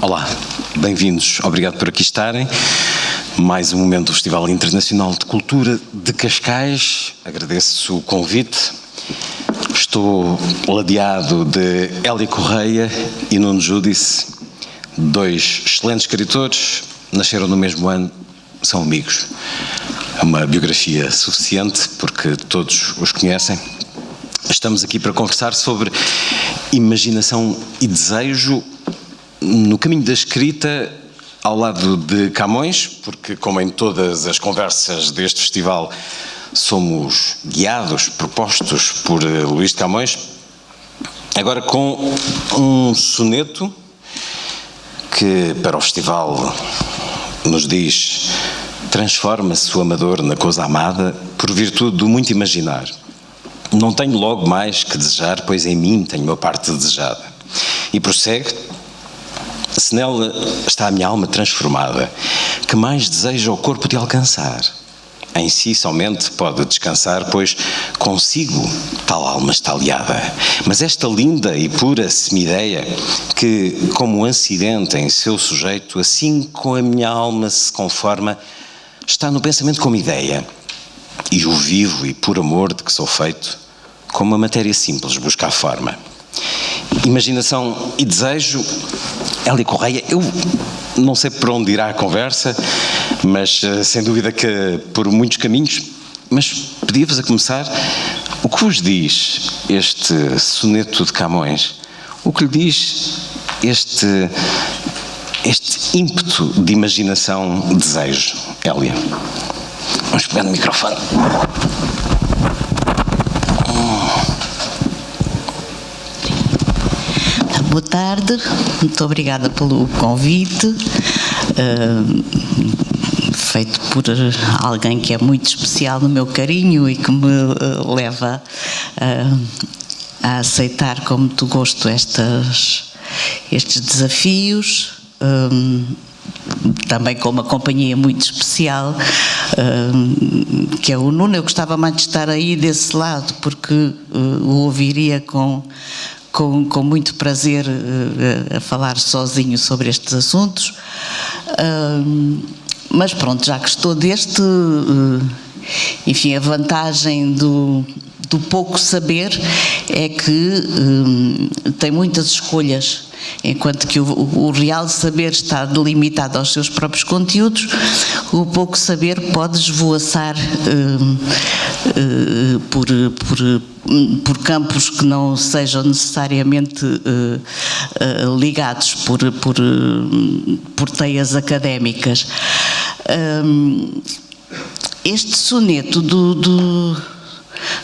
Olá, bem-vindos, obrigado por aqui estarem. Mais um momento do Festival Internacional de Cultura de Cascais. Agradeço o convite. Estou ladeado de Hélia Correia e Nuno Giudice, dois excelentes escritores, nasceram no mesmo ano, são amigos. É uma biografia suficiente porque todos os conhecem. Estamos aqui para conversar sobre imaginação e desejo no caminho da escrita ao lado de Camões, porque como em todas as conversas deste festival somos guiados, propostos por Luís de Camões, agora com um soneto que para o festival nos diz: transforma-se o amador na coisa amada por virtude do muito imaginar. Não tenho logo mais que desejar, pois em mim tenho uma parte desejada. E prossegue: se nela está a minha alma transformada, que mais deseja o corpo de alcançar? Em si somente pode descansar, pois consigo tal alma está aliada. Mas esta linda e pura semideia, que como um acidente em seu sujeito, assim com a minha alma se conforma, está no pensamento como ideia, e o vivo e puro amor de que sou feito, como uma matéria simples busca a forma. Imaginação e desejo, Hélia Correia, eu não sei por onde irá a conversa, mas sem dúvida que por muitos caminhos, mas pedia-vos a começar, o que vos diz este soneto de Camões? O que lhe diz este ímpeto de imaginação, desejo, Hélia? Vamos pegar no microfone. Boa tarde, muito obrigada pelo convite, feito por alguém que é muito especial no meu carinho e que me leva a aceitar com muito gosto estes desafios, também com uma companhia muito especial, que é o Nuno. Eu gostava mais de estar aí desse lado, porque o ouviria com muito prazer a falar sozinho sobre estes assuntos, mas pronto, já que estou enfim, a vantagem do pouco saber é que tem muitas escolhas, enquanto que o real saber está delimitado aos seus próprios conteúdos, o pouco saber pode esvoaçar por campos que não sejam necessariamente ligados por teias académicas. Este soneto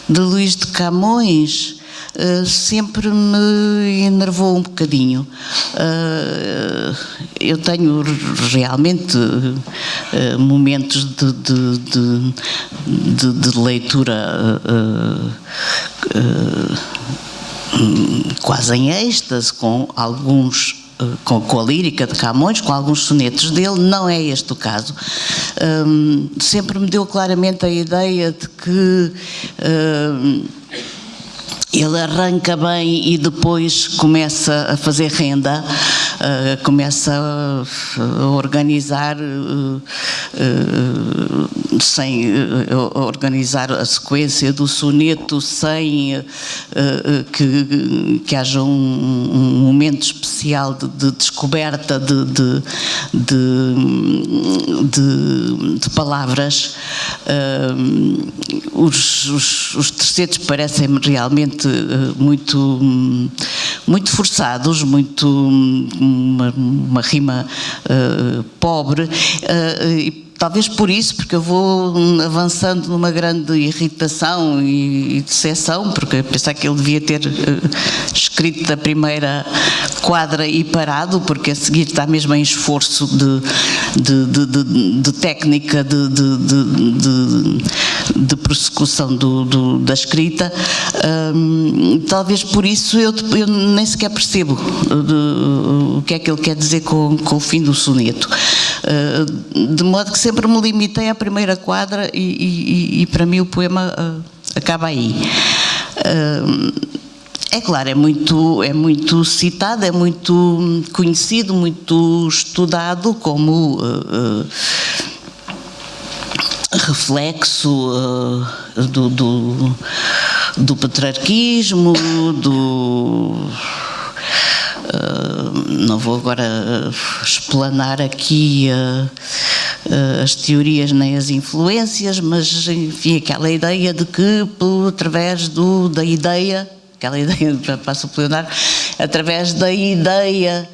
de Luís de Camões sempre me enervou um bocadinho. Eu tenho realmente momentos de leitura quase em êxtase com alguns, com a lírica de Camões, com alguns sonetos dele. Não é este o caso. Sempre me deu claramente a ideia de que ele arranca bem e depois começa a fazer renda, começa a organizar a organizar a sequência do soneto sem que haja um momento especial de descoberta de palavras. Os tercetos parecem-me realmente muito forçados, uma rima pobre, e talvez por isso, porque eu vou avançando numa grande irritação e decepção, porque pensar que ele devia ter escrito a primeira quadra e parado, porque a seguir está mesmo em esforço de técnica de prossecução da escrita. Talvez por isso eu nem sequer percebo o que é que ele quer dizer com o fim do soneto. De modo que sempre me limitei à primeira quadra e para mim o poema acaba aí. É claro, é muito citado, é muito conhecido, muito estudado como reflexo do patriarquismo, não vou agora explanar aqui as teorias nem as influências, mas enfim, aquela ideia de que através da ideia, aquela ideia, já passo pelo Leonardo, através da ideia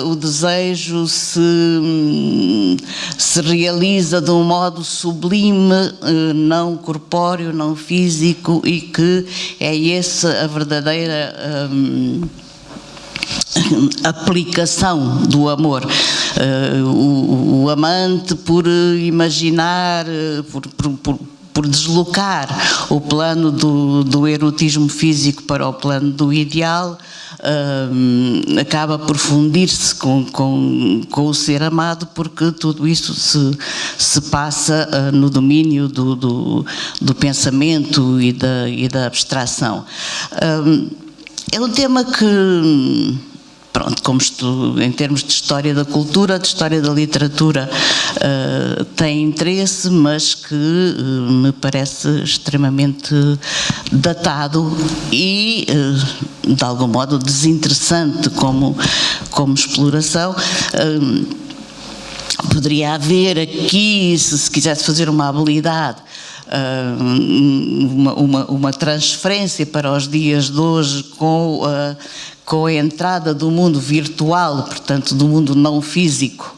o desejo se realiza de um modo sublime, não corpóreo, não físico, e que é essa a verdadeira aplicação do amor. O amante, por imaginar, por deslocar o plano do erotismo físico para o plano do ideal, acaba por fundir-se com o ser amado, porque tudo isso se passa no domínio do pensamento e da abstração. É um tema que, pronto, como em termos de história da cultura, de história da literatura, tem interesse, mas que me parece extremamente datado e, de algum modo, desinteressante como exploração. Poderia haver aqui, se quisesse fazer uma habilidade, uma transferência para os dias de hoje com a entrada do mundo virtual, portanto do mundo não físico,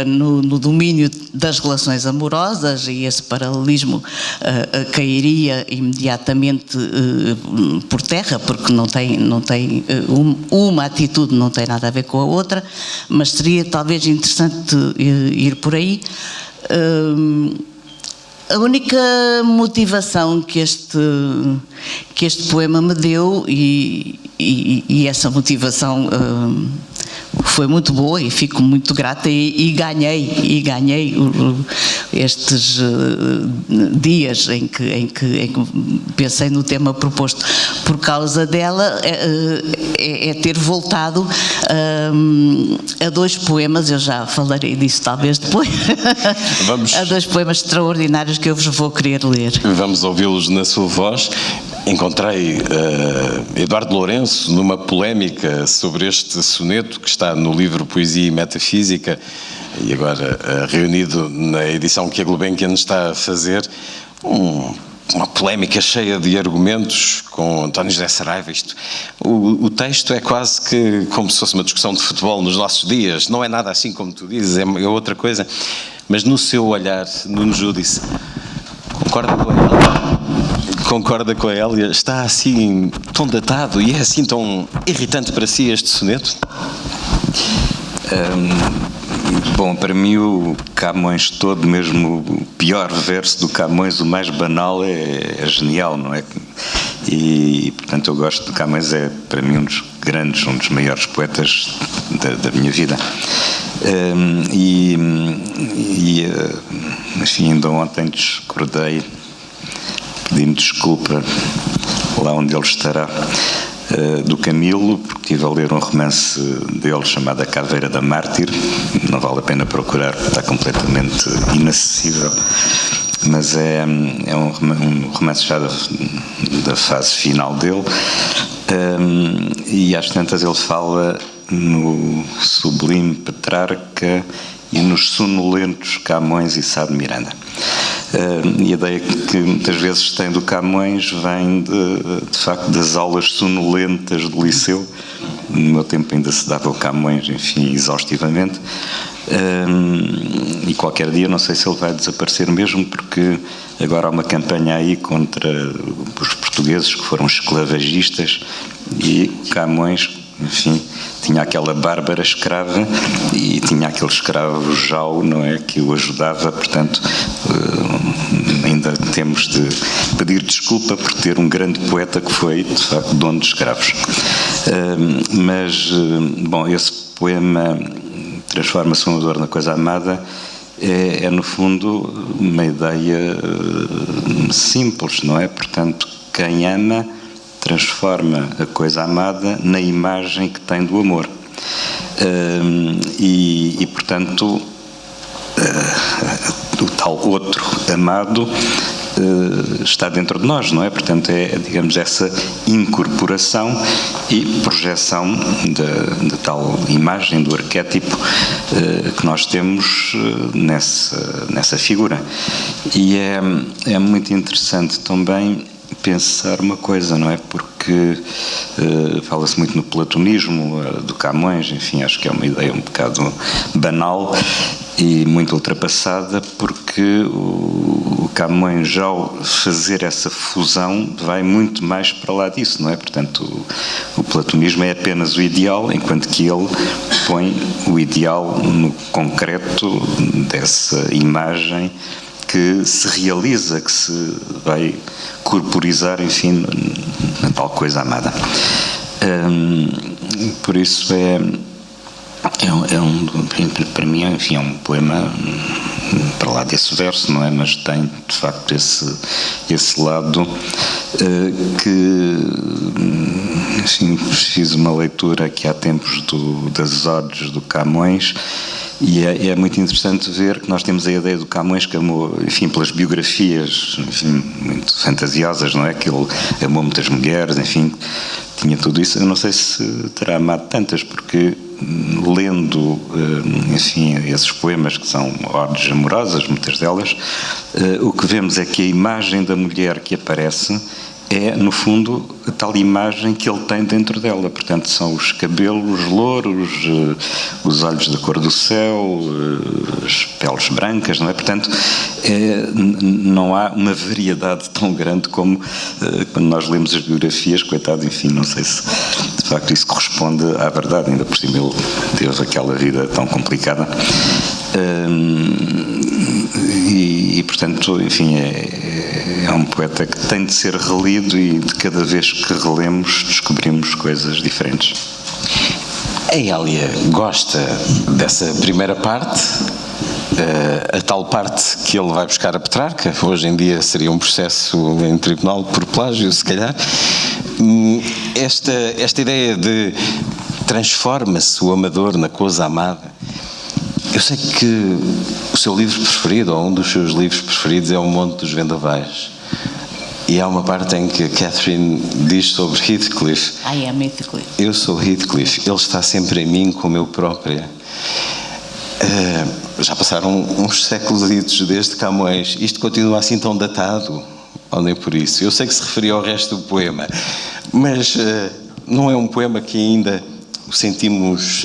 no domínio das relações amorosas, e esse paralelismo cairia imediatamente por terra, porque não tem uma atitude não tem nada a ver com a outra, mas seria talvez interessante ir por aí. A única motivação que este poema me deu, e essa motivação foi muito boa e fico muito grata, e ganhei estes dias em que pensei no tema proposto por causa dela, é ter voltado a dois poemas, eu já falarei disso talvez depois, a dois poemas extraordinários que eu vos vou querer ler. Vamos ouvi-los na sua voz. Encontrei Eduardo Lourenço numa polémica sobre este soneto que está no livro Poesia e Metafísica, e agora reunido na edição que a Gulbenkian está a fazer, uma polémica cheia de argumentos com António José Saraiva. O texto é quase que como se fosse uma discussão de futebol nos nossos dias, não é nada assim como tu dizes, é outra coisa, mas no seu olhar, Nuno Júdice, concorda com a Hélia? Está assim tão datado e é assim tão irritante para si este soneto? Bom, para mim o Camões todo, mesmo o pior verso do Camões, o mais banal, é genial, não é? E portanto eu gosto de Camões, é para mim um dos grandes, um dos maiores poetas da minha vida. Enfim, ainda ontem discordei, pedindo desculpa lá onde ele estará, do Camilo, porque estive a ler um romance dele chamado A Caveira da Mártir. Não vale a pena procurar, porque está completamente inacessível, mas é um romance já da fase final dele, e às tantas ele fala no sublime Petrarca e nos sonolentos Camões e Sá de Miranda. E a ideia que muitas vezes tem do Camões vem de facto das aulas sonolentas do liceu. No meu tempo ainda se dava o Camões, enfim, exaustivamente, e qualquer dia não sei se ele vai desaparecer mesmo, porque agora há uma campanha aí contra os portugueses que foram esclavagistas, e Camões, enfim, tinha aquela Bárbara escrava e tinha aquele escravo Jau, não é, que o ajudava, portanto ainda temos de pedir desculpa por ter um grande poeta que foi, de facto, dono de escravos. Bom, esse poema Transforma-se uma dor na coisa amada é no fundo uma ideia simples, não é? Portanto, quem ama transforma a coisa amada na imagem que tem do amor. E portanto, o tal outro amado está dentro de nós, não é? Portanto, digamos, essa incorporação e projeção da tal imagem, do arquétipo que nós temos nessa figura. E é muito interessante também pensar uma coisa, não é? Porque fala-se muito no platonismo do Camões, enfim, acho que é uma ideia um bocado banal e muito ultrapassada, porque o Camões, já ao fazer essa fusão, vai muito mais para lá disso, não é? Portanto, o platonismo é apenas o ideal, enquanto que ele põe o ideal no concreto dessa imagem que se realiza, que se vai corporizar, enfim, na tal coisa amada. Por isso para mim, enfim, é um poema para lá desse verso, não é? Mas tem, de facto, esse lado que, enfim, fiz uma leitura aqui há tempos das Odes do Camões. E é muito interessante ver que nós temos a ideia do Camões que amou, enfim, pelas biografias, enfim, muito fantasiosas, não é? Que ele amou muitas mulheres, enfim, tinha tudo isso. Eu não sei se terá amado tantas, porque lendo, enfim, esses poemas que são odes amorosas, muitas delas, o que vemos é que a imagem da mulher que aparece é, no fundo, a tal imagem que ele tem dentro dela. Portanto, são os cabelos louros, os olhos da cor do céu, as peles brancas, não é? Portanto, não há uma variedade tão grande como quando nós lemos as biografias, coitado, enfim, não sei se de facto isso corresponde à verdade, ainda por cima ele teve aquela vida tão complicada. E portanto, enfim, é um poeta que tem de ser relido e de cada vez que relemos descobrimos coisas diferentes. A Hélia gosta dessa primeira parte, a tal parte que ele vai buscar a Petrarca. Hoje em dia seria um processo em tribunal por plágio, se calhar. Esta ideia de transforma-se o amador na coisa amada. Eu sei que o seu livro preferido, ou um dos seus livros preferidos, é O Monte dos Vendavais. E há uma parte em que a Catherine diz sobre Heathcliff. I am Heathcliff. Eu sou Heathcliff, ele está sempre em mim como eu própria. Já passaram uns séculos desde Camões. Isto continua assim tão datado? Ou nem por isso? Eu sei que se referia ao resto do poema, mas não é um poema que ainda o sentimos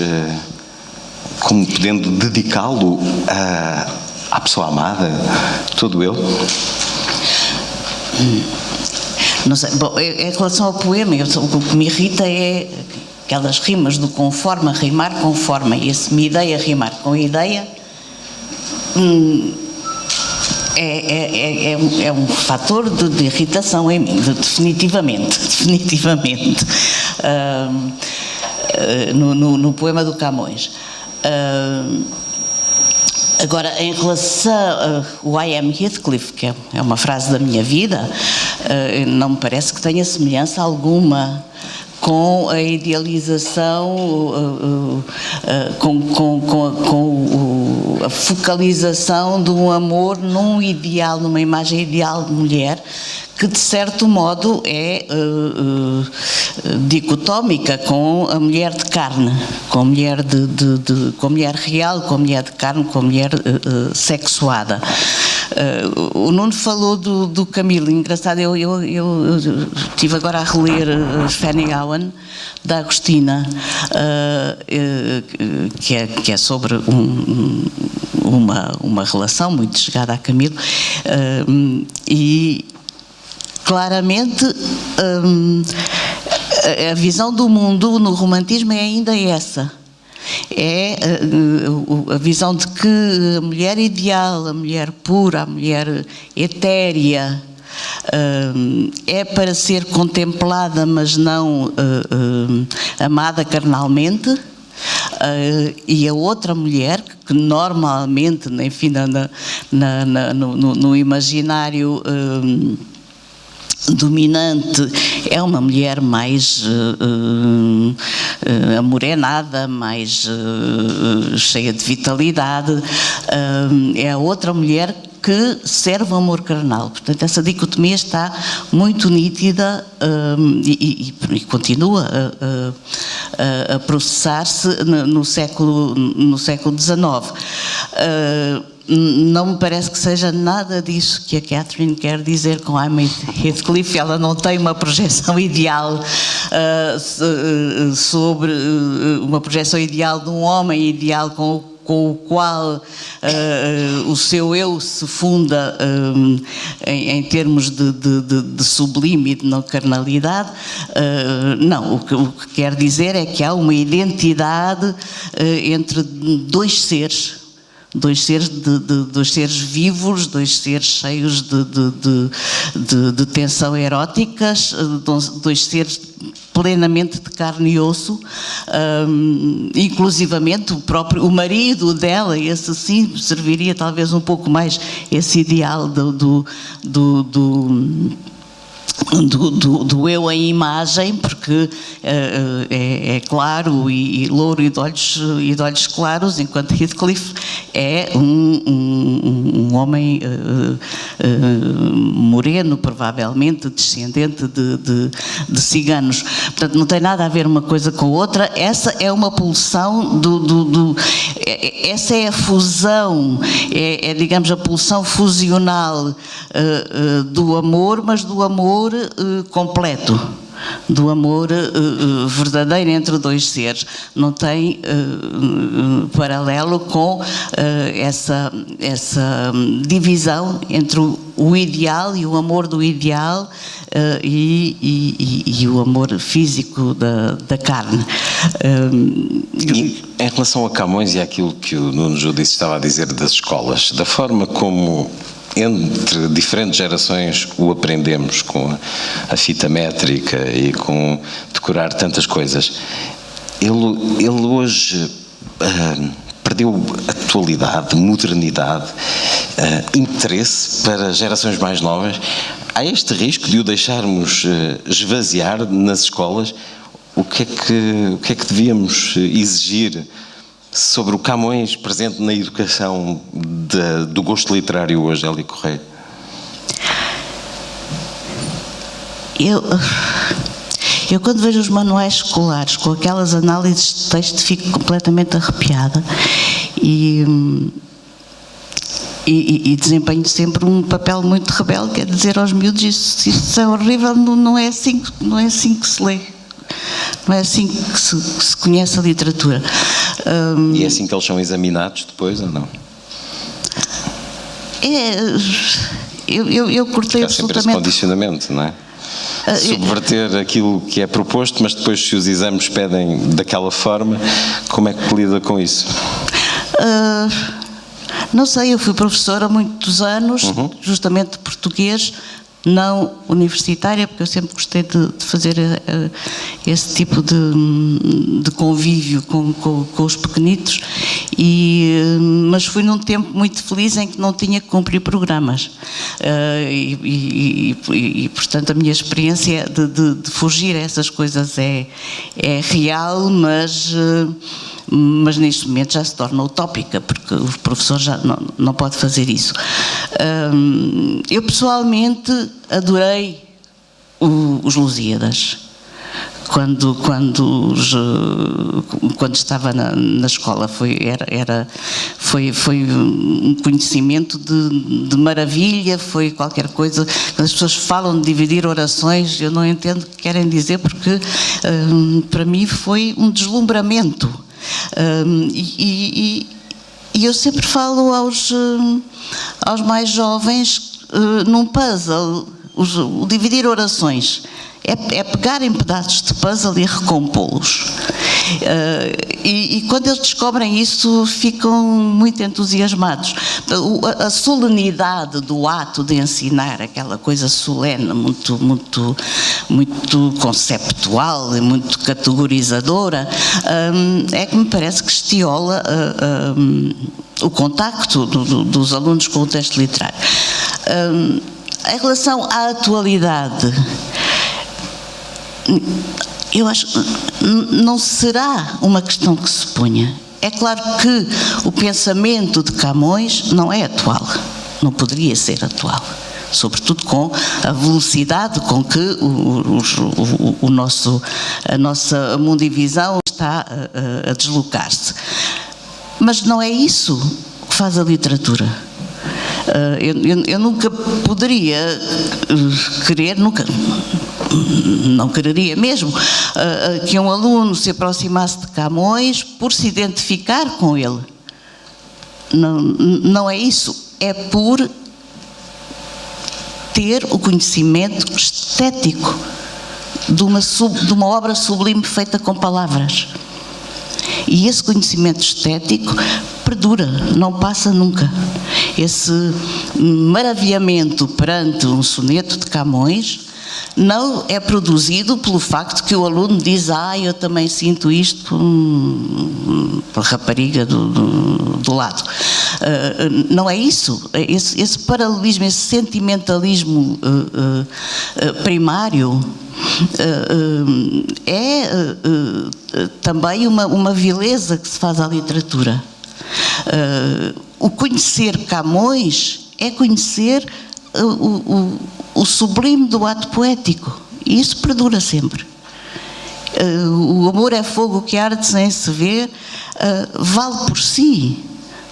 como podendo dedicá-lo à pessoa amada, todo ele? Não sei. Bom, em relação ao poema, o que me irrita é aquelas rimas do conforme, rimar conforme, e esse minha ideia rimar com ideia é um fator de irritação em mim, definitivamente. No poema do Camões. Agora, em relação ao I am Heathcliff, que é uma frase da minha vida, não me parece que tenha semelhança alguma com a idealização, com a focalização de um amor num ideal, numa imagem ideal de mulher, que de certo modo é dicotómica com a mulher de carne, com a mulher com a mulher real, com a mulher de carne, com a mulher sexuada. O Nuno falou do Camilo. Engraçado, eu estive agora a reler Fanny Owen, da Agostina, que é sobre uma relação muito chegada a Camilo, e claramente a visão do mundo no romantismo é ainda essa. É a visão de que a mulher ideal, a mulher pura, a mulher etérea, é para ser contemplada, mas não amada carnalmente, e a outra mulher, que normalmente, enfim, no imaginário dominante, é uma mulher mais amorenada, mais cheia de vitalidade, é a outra mulher que serve o amor carnal. Portanto, essa dicotomia está muito nítida e continua a processar-se no século XIX. Não me parece que seja nada disso que a Catherine quer dizer com I'm Heathcliff. Ela não tem uma projeção ideal sobre uma projeção ideal de um homem ideal com o qual o seu eu se funda em termos de sublime e de não carnalidade. Não, o que quer dizer é que há uma identidade entre dois seres vivos, dois seres cheios de tensão eróticas, dois seres plenamente de carne e osso, inclusivamente o marido dela, esse sim serviria talvez um pouco mais esse ideal do eu em imagem, porque é claro e louro e de olhos claros, enquanto Heathcliff é um homem moreno, provavelmente descendente de ciganos. Portanto, não tem nada a ver uma coisa com a outra. Essa é uma pulsão essa é a fusão, digamos a pulsão fusional do amor, mas do amor completo, do amor verdadeiro entre dois seres. Não tem paralelo com essa divisão entre o ideal e o amor do ideal e o amor físico da carne. E em relação a Camões e àquilo que o Nuno Judice estava a dizer das escolas, da forma como entre diferentes gerações o aprendemos, com a fita métrica e com decorar tantas coisas, ele hoje perdeu atualidade, modernidade, interesse para gerações mais novas. Há este risco de o deixarmos esvaziar nas escolas. O que é que devíamos exigir sobre o Camões presente na educação do gosto literário hoje, Hélia Correia? Eu quando vejo os manuais escolares com aquelas análises de texto fico completamente arrepiada e desempenho sempre um papel muito rebelde, que é dizer aos miúdos isso é horrível, não é assim que se lê. Não é assim que se conhece a literatura. E é assim que eles são examinados depois, ou não? Eu cortei Há sempre esse absolutamente. condicionamento, não é? Subverter aquilo que é proposto, mas depois, se os exames pedem daquela forma, como é que lida com isso? Não sei, eu fui professora há muitos anos, justamente de português, não universitária, porque eu sempre gostei de fazer esse tipo de convívio com os pequenitos, mas fui num tempo muito feliz em que não tinha que cumprir programas e portanto a minha experiência de fugir a essas coisas é real, mas neste momento já se torna utópica, porque o professor já não pode fazer isso. Eu pessoalmente adorei os Lusíadas. Quando estava na escola foi um conhecimento de maravilha, foi qualquer coisa. Quando as pessoas falam de dividir orações, eu não entendo o que querem dizer, porque para mim foi um deslumbramento. E eu sempre falo aos mais jovens num puzzle, o dividir orações é pegar em pedaços de puzzle e recompô-los. E quando eles descobrem isso, ficam muito entusiasmados. A solenidade do ato de ensinar, aquela coisa solene, muito conceptual e muito categorizadora, é que me parece que estiola o contacto dos alunos com o texto literário. Em relação à atualidade, eu acho que não será uma questão que se ponha. É claro que o pensamento de Camões não é atual, não poderia ser atual, sobretudo com a velocidade com que a nossa mundivisão está a deslocar-se. Mas não é isso que faz a literatura. Eu nunca poderia querer, não quereria mesmo, que um aluno se aproximasse de Camões por se identificar com ele. Não é isso. É por ter o conhecimento estético de uma obra sublime feita com palavras. E esse conhecimento estético perdura, não passa nunca. Esse maravilhamento perante um soneto de Camões não é produzido pelo facto que o aluno diz: eu também sinto isto pela rapariga do lado. Não é isso. Esse paralelismo, esse sentimentalismo primário é também uma vileza que se faz à literatura. O conhecer Camões é conhecer o sublime do ato poético, e isso perdura sempre. O amor é fogo que arde sem se ver, vale por si.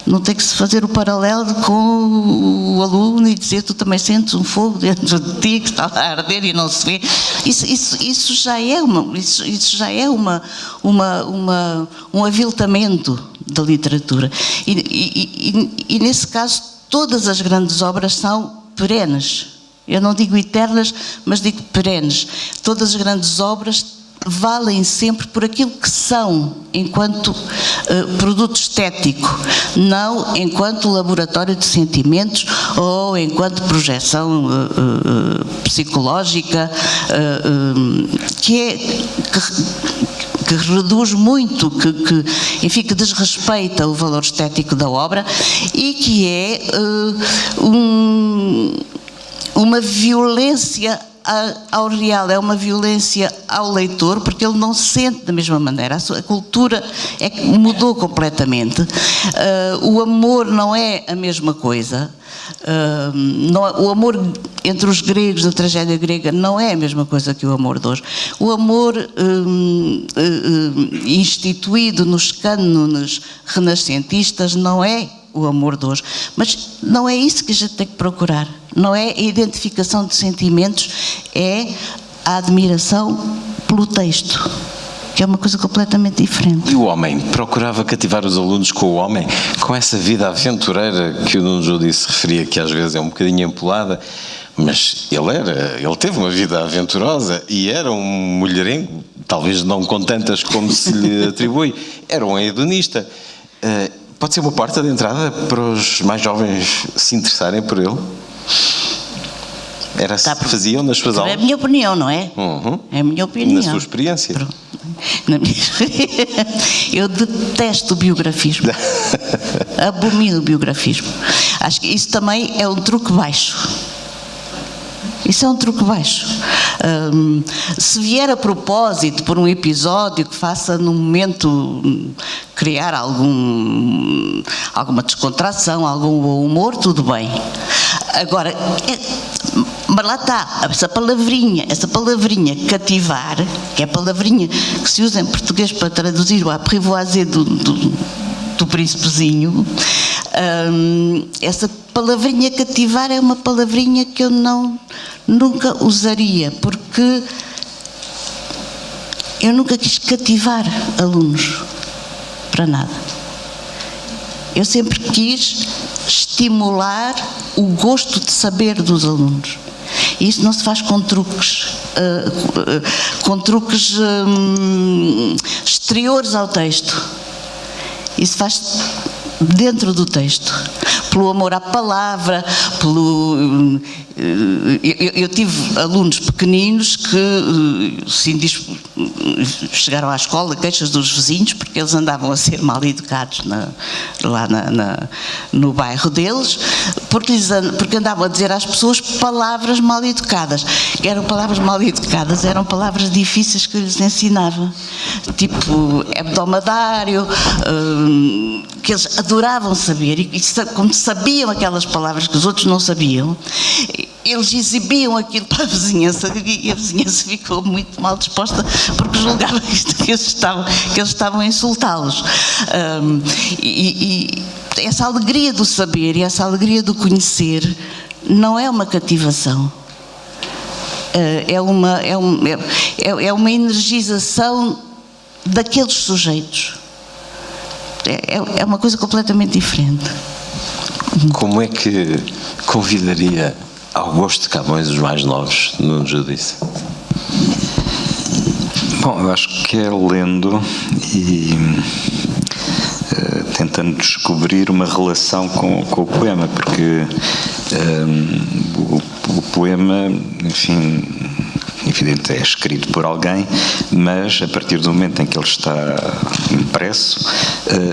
Não tem que se fazer o paralelo com o aluno e dizer: tu também sentes um fogo dentro de ti que está a arder e não se vê. Isso já é um aviltamento da literatura. E nesse caso, todas as grandes obras são perenes. Eu não digo eternas, mas digo perenes. Todas as grandes obras valem sempre por aquilo que são, enquanto produto estético, não enquanto laboratório de sentimentos ou enquanto projeção psicológica, que reduz muito, que desrespeita o valor estético da obra e que é uma violência ao real, é uma violência ao leitor, porque ele não sente da mesma maneira. A cultura é que mudou completamente. O amor não é a mesma coisa. O amor entre os gregos, da tragédia grega, não é a mesma coisa que o amor de hoje. O amor instituído nos cânones renascentistas não é o amor de hoje. Mas não é isso que a gente tem que procurar. Não é a identificação de sentimentos, é a admiração pelo texto, que é uma coisa completamente diferente. E o homem? Procurava cativar os alunos com o homem? Com essa vida aventureira que o Nuno Júdice se referia, que às vezes é um bocadinho empolada, mas ele teve uma vida aventurosa e era um mulherengo, talvez não com tantas como se lhe atribui, era um hedonista. Pode ser uma porta de entrada para os mais jovens se interessarem por ele? Era assim que faziam nas suas aulas? É a minha opinião, não é? Uhum. É a minha opinião. Na sua experiência? Eu detesto o biografismo. Abomino o biografismo. Acho que isso também é um truque baixo. Isso é um truque baixo. Se vier a propósito por um episódio que faça no momento criar alguma descontração, algum bom humor, tudo bem. Agora, mas lá está, essa palavrinha cativar, que é a palavrinha que se usa em português para traduzir o apprivoiser do príncipezinho, essa palavrinha cativar é uma palavrinha que eu nunca usaria, porque eu nunca quis cativar alunos para nada. Eu sempre quis estimular o gosto de saber dos alunos. E isso não se faz com truques, exteriores ao texto. Isso faz dentro do texto. pelo amor à palavra, pelo... Eu tive alunos pequeninos que chegaram à escola, queixas dos vizinhos, porque eles andavam a ser mal educados lá no bairro deles, porque andavam a dizer às pessoas palavras mal educadas. Eram palavras mal educadas, eram palavras difíceis que eu lhes ensinava, tipo hebdomadário, que eles adoravam saber, e como sabiam aquelas palavras que os outros não sabiam, eles exibiam aquilo para a vizinhança, e a vizinhança ficou muito mal disposta porque julgava que eles estavam a insultá-los. E essa alegria do saber e essa alegria do conhecer não é uma cativação, é uma energização daqueles sujeitos. É uma coisa completamente diferente. Como é que convidaria ao gosto de Camões os mais novos no Judice? Bom, eu acho que é lendo e tentando descobrir uma relação com o poema, porque o poema, enfim, evidente, é escrito por alguém, mas a partir do momento em que ele está impresso,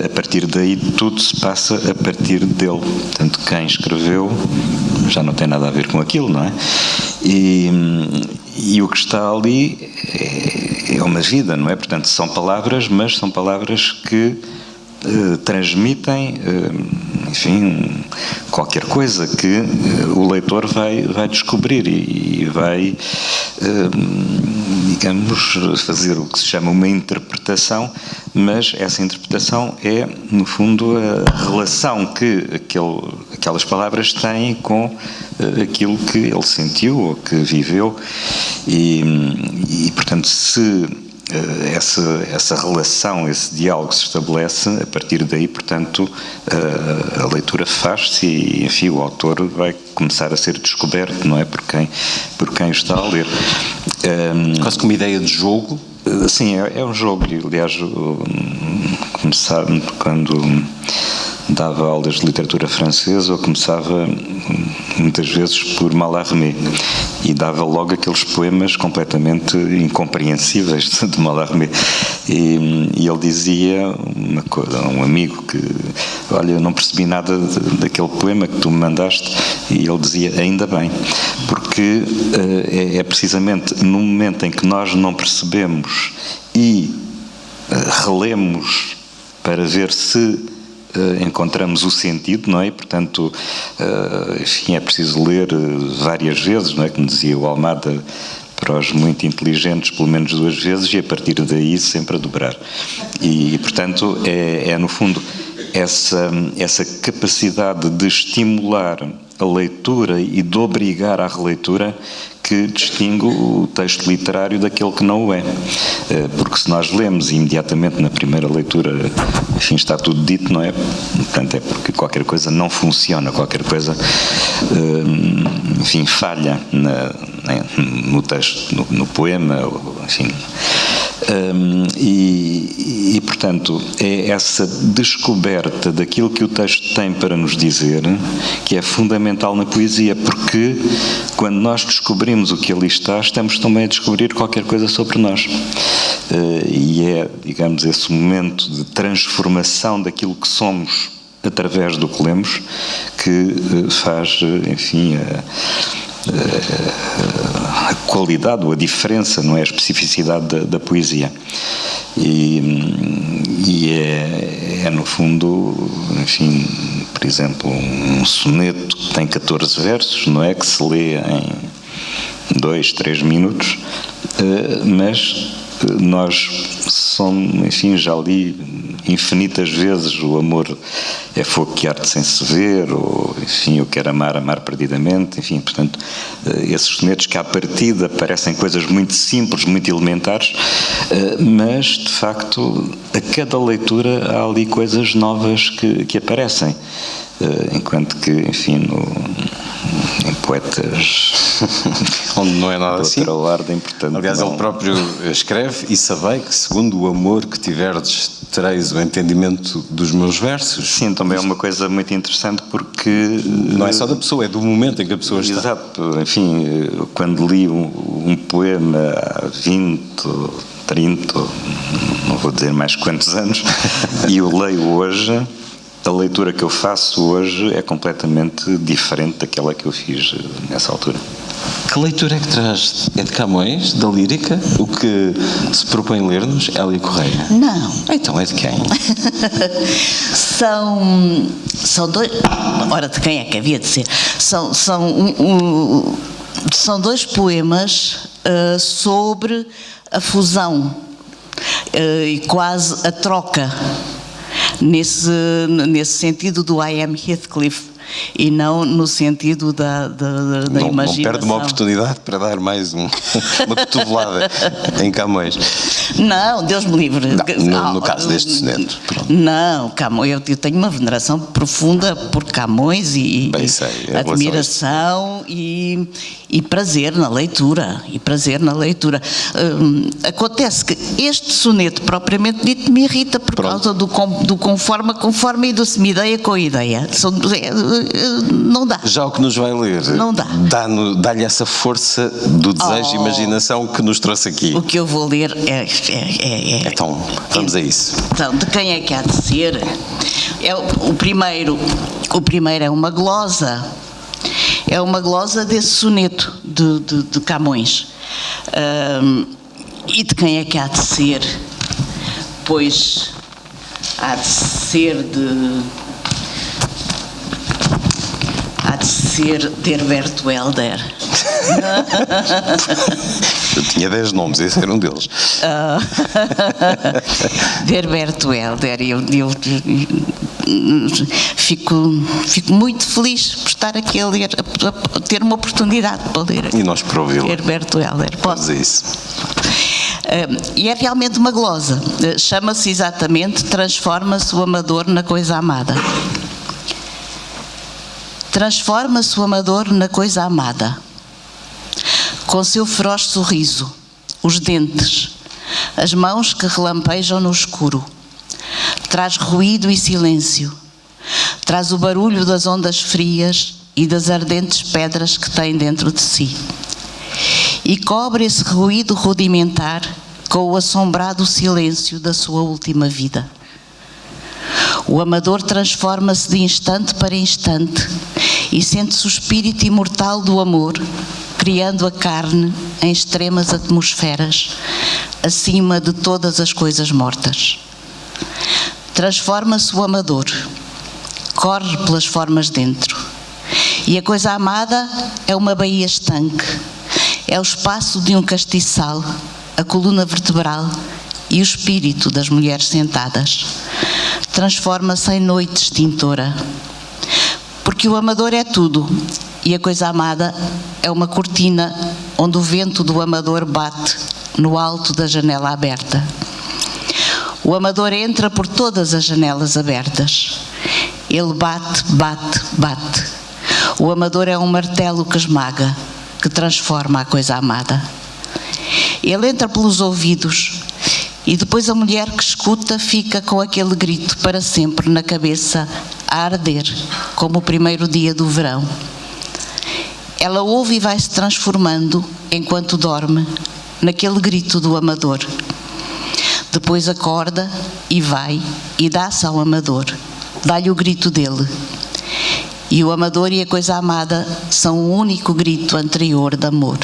a partir daí tudo se passa a partir dele. Portanto, quem escreveu já não tem nada a ver com aquilo, não é? E o que está ali é uma vida, não é? Portanto, são palavras, mas são palavras que transmitem, enfim, qualquer coisa que o leitor vai descobrir e vai, digamos, fazer o que se chama uma interpretação, mas essa interpretação é, no fundo, a relação que aquelas palavras têm com aquilo que ele sentiu ou que viveu e portanto, se essa relação, esse diálogo se estabelece, a partir daí, portanto, a leitura faz-se e, enfim, o autor vai começar a ser descoberto, não é? Por quem o está a ler. Quase como ideia de jogo. Sim, é um jogo. Aliás, quando dava aulas de literatura francesa, eu começava muitas vezes por Mallarmé e dava logo aqueles poemas completamente incompreensíveis de Mallarmé e ele dizia uma coisa a um amigo que, olha, eu não percebi nada daquele poema que tu me mandaste, e ele dizia, ainda bem, porque é precisamente no momento em que nós não percebemos e relemos para ver se encontramos o sentido, não é? E, portanto, enfim, é preciso ler várias vezes, não é? Como dizia o Almada, para os muito inteligentes, pelo menos 2 vezes, e a partir daí sempre a dobrar. E portanto, é no fundo essa capacidade de estimular a leitura e de obrigar à releitura que distingue o texto literário daquele que não o é. Porque se nós lemos e imediatamente na primeira leitura, enfim, está tudo dito, não é? Portanto, é porque qualquer coisa não funciona, qualquer coisa, enfim, falha no texto, no poema, enfim. E, portanto, é essa descoberta daquilo que o texto tem para nos dizer que é fundamental na poesia, porque quando nós descobrimos o que ali está, estamos também a descobrir qualquer coisa sobre nós. E é, digamos, esse momento de transformação daquilo que somos através do que lemos que faz, enfim, a qualidade ou a diferença, não é? A especificidade da poesia. E é no fundo, enfim, por exemplo, um soneto que tem 14 versos, não é? Que se lê em 2, 3 minutos, mas nós somos, enfim, já li infinitas vezes o amor é fogo que arde sem se ver, ou, enfim, eu quero amar perdidamente, enfim, portanto, esses sonetos que à partida parecem coisas muito simples, muito elementares, mas, de facto, a cada leitura há ali coisas novas que aparecem, enquanto que, enfim, em poetas onde não é nada assim. Outra ordem, portanto, aliás, ele próprio escreve, e sabei que segundo o amor que tiverdes tereis o entendimento dos meus versos. Sim, também é uma coisa muito interessante porque... Não é só da pessoa, é do momento em que a pessoa está. Exato. Enfim, quando li um poema há 20, 30, não vou dizer mais quantos anos, e o leio hoje, a leitura que eu faço hoje é completamente diferente daquela que eu fiz nessa altura. Que leitura é que traz? É de Camões, da lírica? O que se propõe ler-nos, Hélia Correia? Não. Então é de quem? São dois... Ora, de quem é que havia de ser? São dois poemas sobre a fusão e quase a troca, nesse sentido do I am Heathcliff, e não no sentido da imaginação. Não perde uma oportunidade para dar mais uma cotovelada em Camões. Não, Deus me livre. No caso deste soneto. Não, Camões, eu tenho uma veneração profunda por Camões e bem sei, admiração e prazer na leitura. Acontece que este soneto, propriamente dito, me irrita por causa do conforme e do semi-ideia com a ideia. Não dá. Já o que nos vai ler não dá. Dá-lhe essa força do desejo e imaginação que nos trouxe aqui. O que eu vou ler Então, vamos a isso. Então, de quem é que há de ser? O primeiro é uma glosa. É uma glosa desse soneto de Camões. E de quem é que há de ser? Pois há de ser de Herberto Helder. Eu tinha 10 nomes, esse era um deles. De Herberto Helder. Eu fico muito feliz por estar aqui a ler, a ter uma oportunidade para ler. E nós para ouvi-lo. Herberto Helder. Vamos a isso. E é realmente uma glosa. Chama-se exatamente Transforma-se o amador na coisa amada. Transforma-se o amador na coisa amada. Com seu feroz sorriso, os dentes, as mãos que relampejam no escuro. Traz ruído e silêncio. Traz o barulho das ondas frias e das ardentes pedras que tem dentro de si. E cobre esse ruído rudimentar com o assombrado silêncio da sua última vida. O amador transforma-se de instante para instante e sente-se o espírito imortal do amor, criando a carne em extremas atmosferas, acima de todas as coisas mortas. Transforma-se o amador, corre pelas formas dentro. E a coisa amada é uma baía estanque, é o espaço de um castiçal, a coluna vertebral e o espírito das mulheres sentadas. Transforma-se em noite extintora. Porque o amador é tudo, e a coisa amada é uma cortina onde o vento do amador bate no alto da janela aberta. O amador entra por todas as janelas abertas. Ele bate, bate, bate. O amador é um martelo que esmaga, que transforma a coisa amada. Ele entra pelos ouvidos e depois a mulher que escuta fica com aquele grito para sempre na cabeça a arder, como o primeiro dia do verão. Ela ouve e vai se transformando enquanto dorme naquele grito do amador. Depois acorda e vai e dá-se ao amador, dá-lhe o grito dele. E o amador e a coisa amada são o único grito anterior de amor.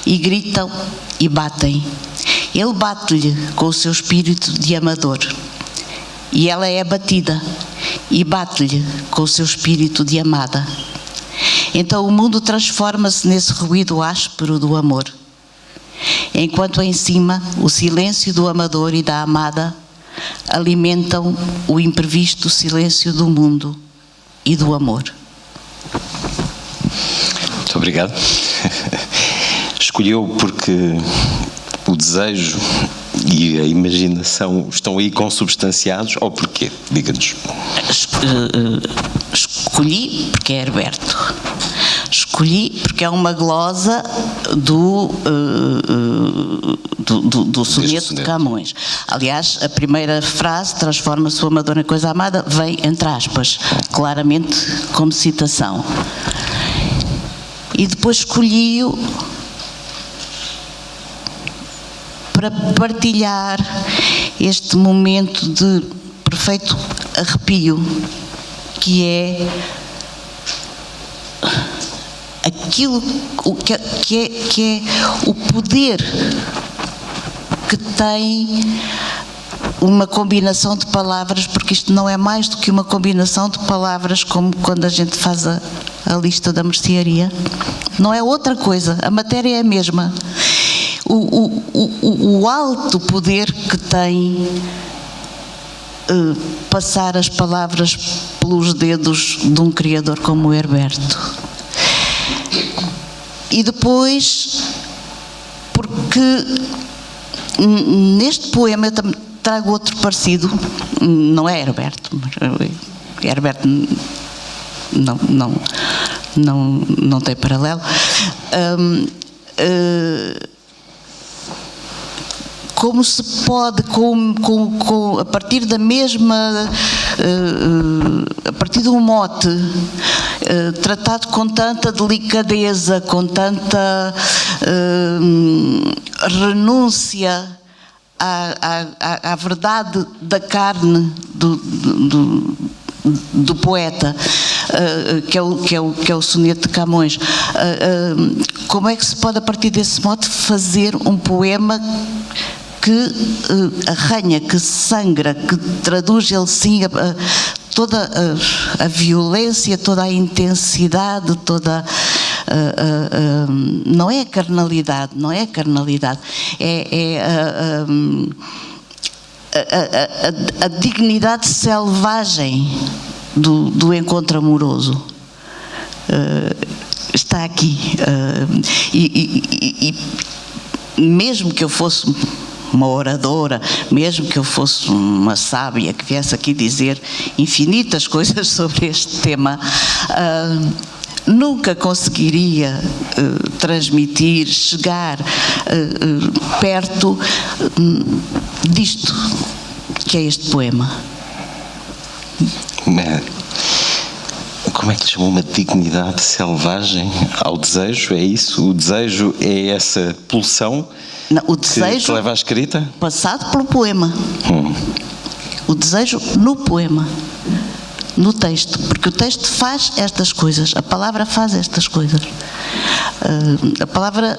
E gritam e batem. Ele bate-lhe com o seu espírito de amador. E ela é batida e bate-lhe com o seu espírito de amada. Então o mundo transforma-se nesse ruído áspero do amor. Enquanto em cima o silêncio do amador e da amada alimentam o imprevisto silêncio do mundo e do amor. Muito obrigado. Escolheu porque o desejo e a imaginação estão aí consubstanciados, ou porquê? Diga-nos. Escolhi porque é Herberto. Escolhi porque é uma glosa do soneto de Camões. Aliás, a primeira frase, transforma sua Madonna em coisa amada, vem entre aspas, claramente como citação. E depois escolhi-o para partilhar este momento de perfeito arrepio, que é aquilo que é o poder que tem uma combinação de palavras, porque isto não é mais do que uma combinação de palavras, como quando a gente faz a lista da mercearia. Não é outra coisa, a matéria é a mesma. O alto poder que tem passar as palavras pelos dedos de um criador como o Herberto. E depois, porque neste poema eu também trago outro parecido, não é Herberto, Herberto não tem paralelo. Como se pode, a partir da mesma, a partir de um mote, tratado com tanta delicadeza, com tanta renúncia à verdade da carne do poeta, que é o soneto de Camões. Como é que se pode, a partir desse mote, fazer um poema que arranha, que sangra, que traduz ele sim toda a violência, toda a intensidade, toda não é a carnalidade, é a dignidade selvagem do encontro amoroso. Está aqui. E mesmo que eu fosse uma oradora, mesmo que eu fosse uma sábia que viesse aqui dizer infinitas coisas sobre este tema, nunca conseguiria transmitir, chegar perto disto que é este poema. Como é que lhe chamou uma dignidade selvagem ao desejo? É isso? O desejo é essa pulsão? Não, o desejo que leva à escrita? Passado pelo poema. O desejo no poema, no texto, porque o texto faz estas coisas, a palavra faz estas coisas. A palavra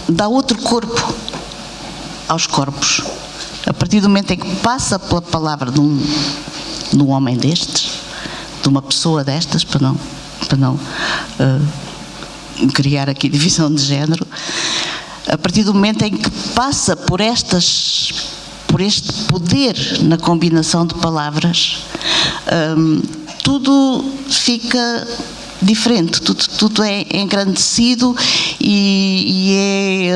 dá outro corpo aos corpos. A partir do momento em que passa pela palavra de um homem destes, de uma pessoa destas, para não criar aqui divisão de género, a partir do momento em que passa por este poder na combinação de palavras, tudo fica diferente, tudo é engrandecido e é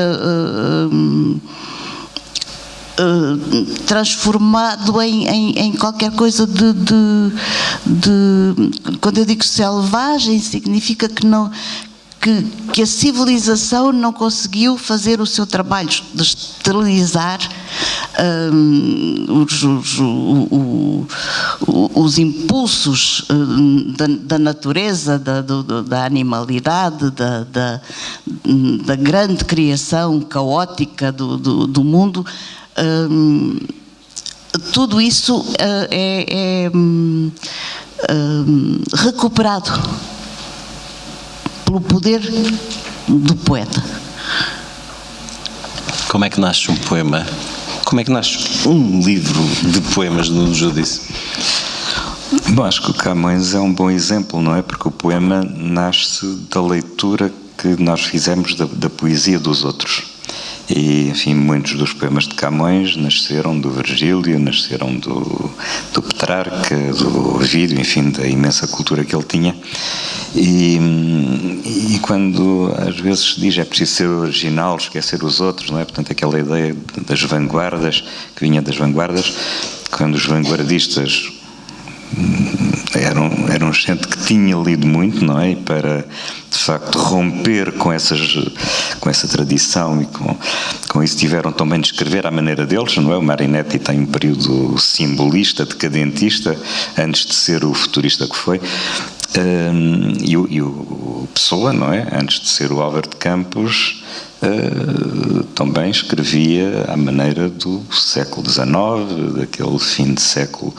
transformado em qualquer coisa quando eu digo selvagem, significa que a civilização não conseguiu fazer o seu trabalho de esterilizar os impulsos da natureza, da animalidade, da grande criação caótica do mundo. Tudo isso é recuperado pelo poder do poeta. Como é que nasce um poema? Como é que nasce um livro de poemas do Júdice? Bom, acho que o Camões é um bom exemplo, não é? Porque o poema nasce da leitura que nós fizemos da poesia dos outros. E, enfim, muitos dos poemas de Camões nasceram do Virgílio, nasceram do Petrarca, do Ovídio, enfim, da imensa cultura que ele tinha. E quando às vezes se diz é preciso ser original, esquecer os outros, não é? Portanto, aquela ideia das vanguardas, que vinha das vanguardas, quando os vanguardistas eram gente que tinha lido muito, não é? E para, de facto, romper com essa tradição e com isso tiveram também de escrever à maneira deles, não é? O Marinetti tem um período simbolista, decadentista, antes de ser o futurista que foi. E o Pessoa, não é? Antes de ser o Álvaro de Campos, também escrevia à maneira do século XIX, daquele fim de século,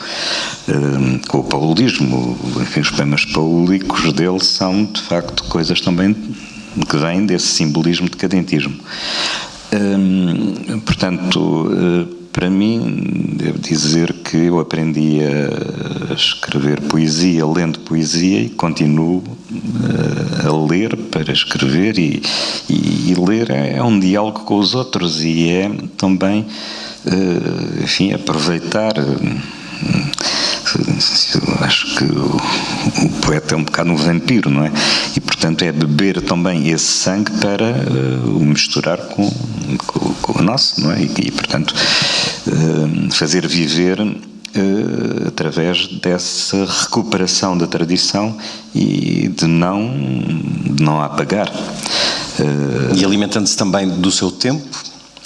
com o paulismo. Enfim, os poemas paúlicos dele são, de facto, coisas também que vêm desse simbolismo decadentismo. Portanto, para mim, devo dizer que eu aprendi a escrever poesia lendo poesia e continuo a ler para escrever, e ler é um diálogo com os outros e é também, enfim, aproveitar. Acho que o poeta é um bocado um vampiro, não é? E, portanto, é beber também esse sangue para o misturar com o nosso, não é? E portanto, fazer viver através dessa recuperação da tradição e de não a apagar. E alimentando-se também do seu tempo?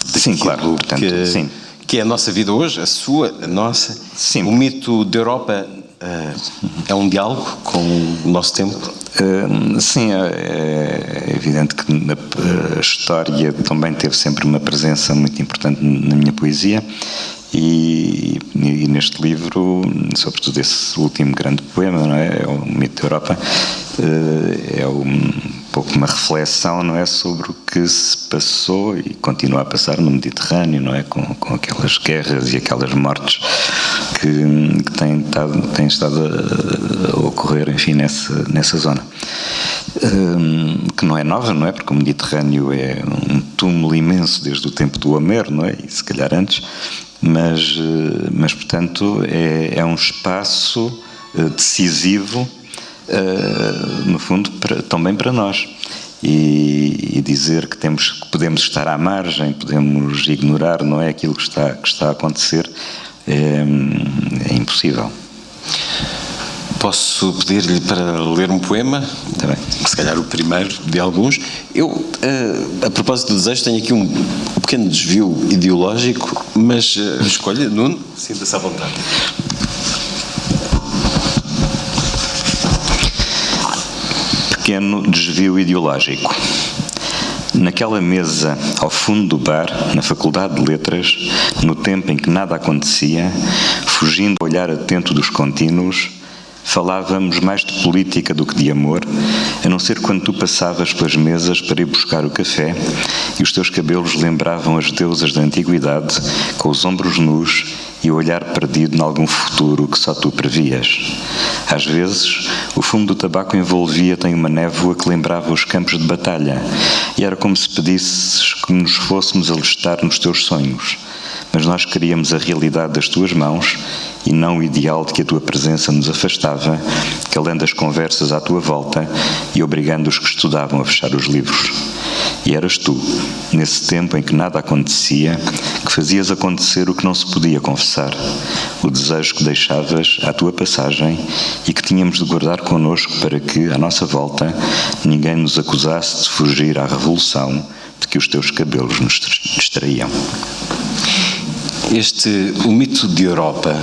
Sim, claro. Portanto, sim. Que é a nossa vida hoje, a sua, a nossa. Sim. O mito da Europa é um diálogo com o nosso tempo? Sim, é evidente que a história também teve sempre uma presença muito importante na minha poesia. E neste livro, sobretudo esse último grande poema, não é? É o Mito da Europa, é um pouco uma reflexão, não é, sobre o que se passou e continua a passar no Mediterrâneo, não é, com aquelas guerras e aquelas mortes que têm estado a ocorrer, enfim, nessa zona. Que não é nova, não é? Porque o Mediterrâneo é um túmulo imenso desde o tempo do Homero, não é? E se calhar antes. Mas portanto, é um espaço decisivo, no fundo, também para nós. E dizer que podemos estar à margem, podemos ignorar, não é, aquilo que está a acontecer, é impossível. Posso pedir-lhe para ler um poema? Está bem. Se calhar o primeiro de alguns. Eu, a propósito do desejo, tenho aqui um pequeno desvio ideológico, mas escolha, Nuno, sinta-se à vontade. Pequeno desvio ideológico. Naquela mesa, ao fundo do bar, na Faculdade de Letras, no tempo em que nada acontecia, fugindo ao olhar atento dos contínuos, falávamos mais de política do que de amor, a não ser quando tu passavas pelas mesas para ir buscar o café e os teus cabelos lembravam as deusas da antiguidade, com os ombros nus e o olhar perdido em algum futuro que só tu previas. Às vezes, o fumo do tabaco envolvia-te em uma névoa que lembrava os campos de batalha, e era como se pedisses que nos fôssemos alistar nos teus sonhos. Mas nós queríamos a realidade das tuas mãos e não o ideal de que a tua presença nos afastava, calando as conversas à tua volta e obrigando os que estudavam a fechar os livros. E eras tu, nesse tempo em que nada acontecia, que fazias acontecer o que não se podia confessar, o desejo que deixavas à tua passagem e que tínhamos de guardar connosco para que, à nossa volta, ninguém nos acusasse de fugir à revolução de que os teus cabelos nos distraíam. O mito de Europa,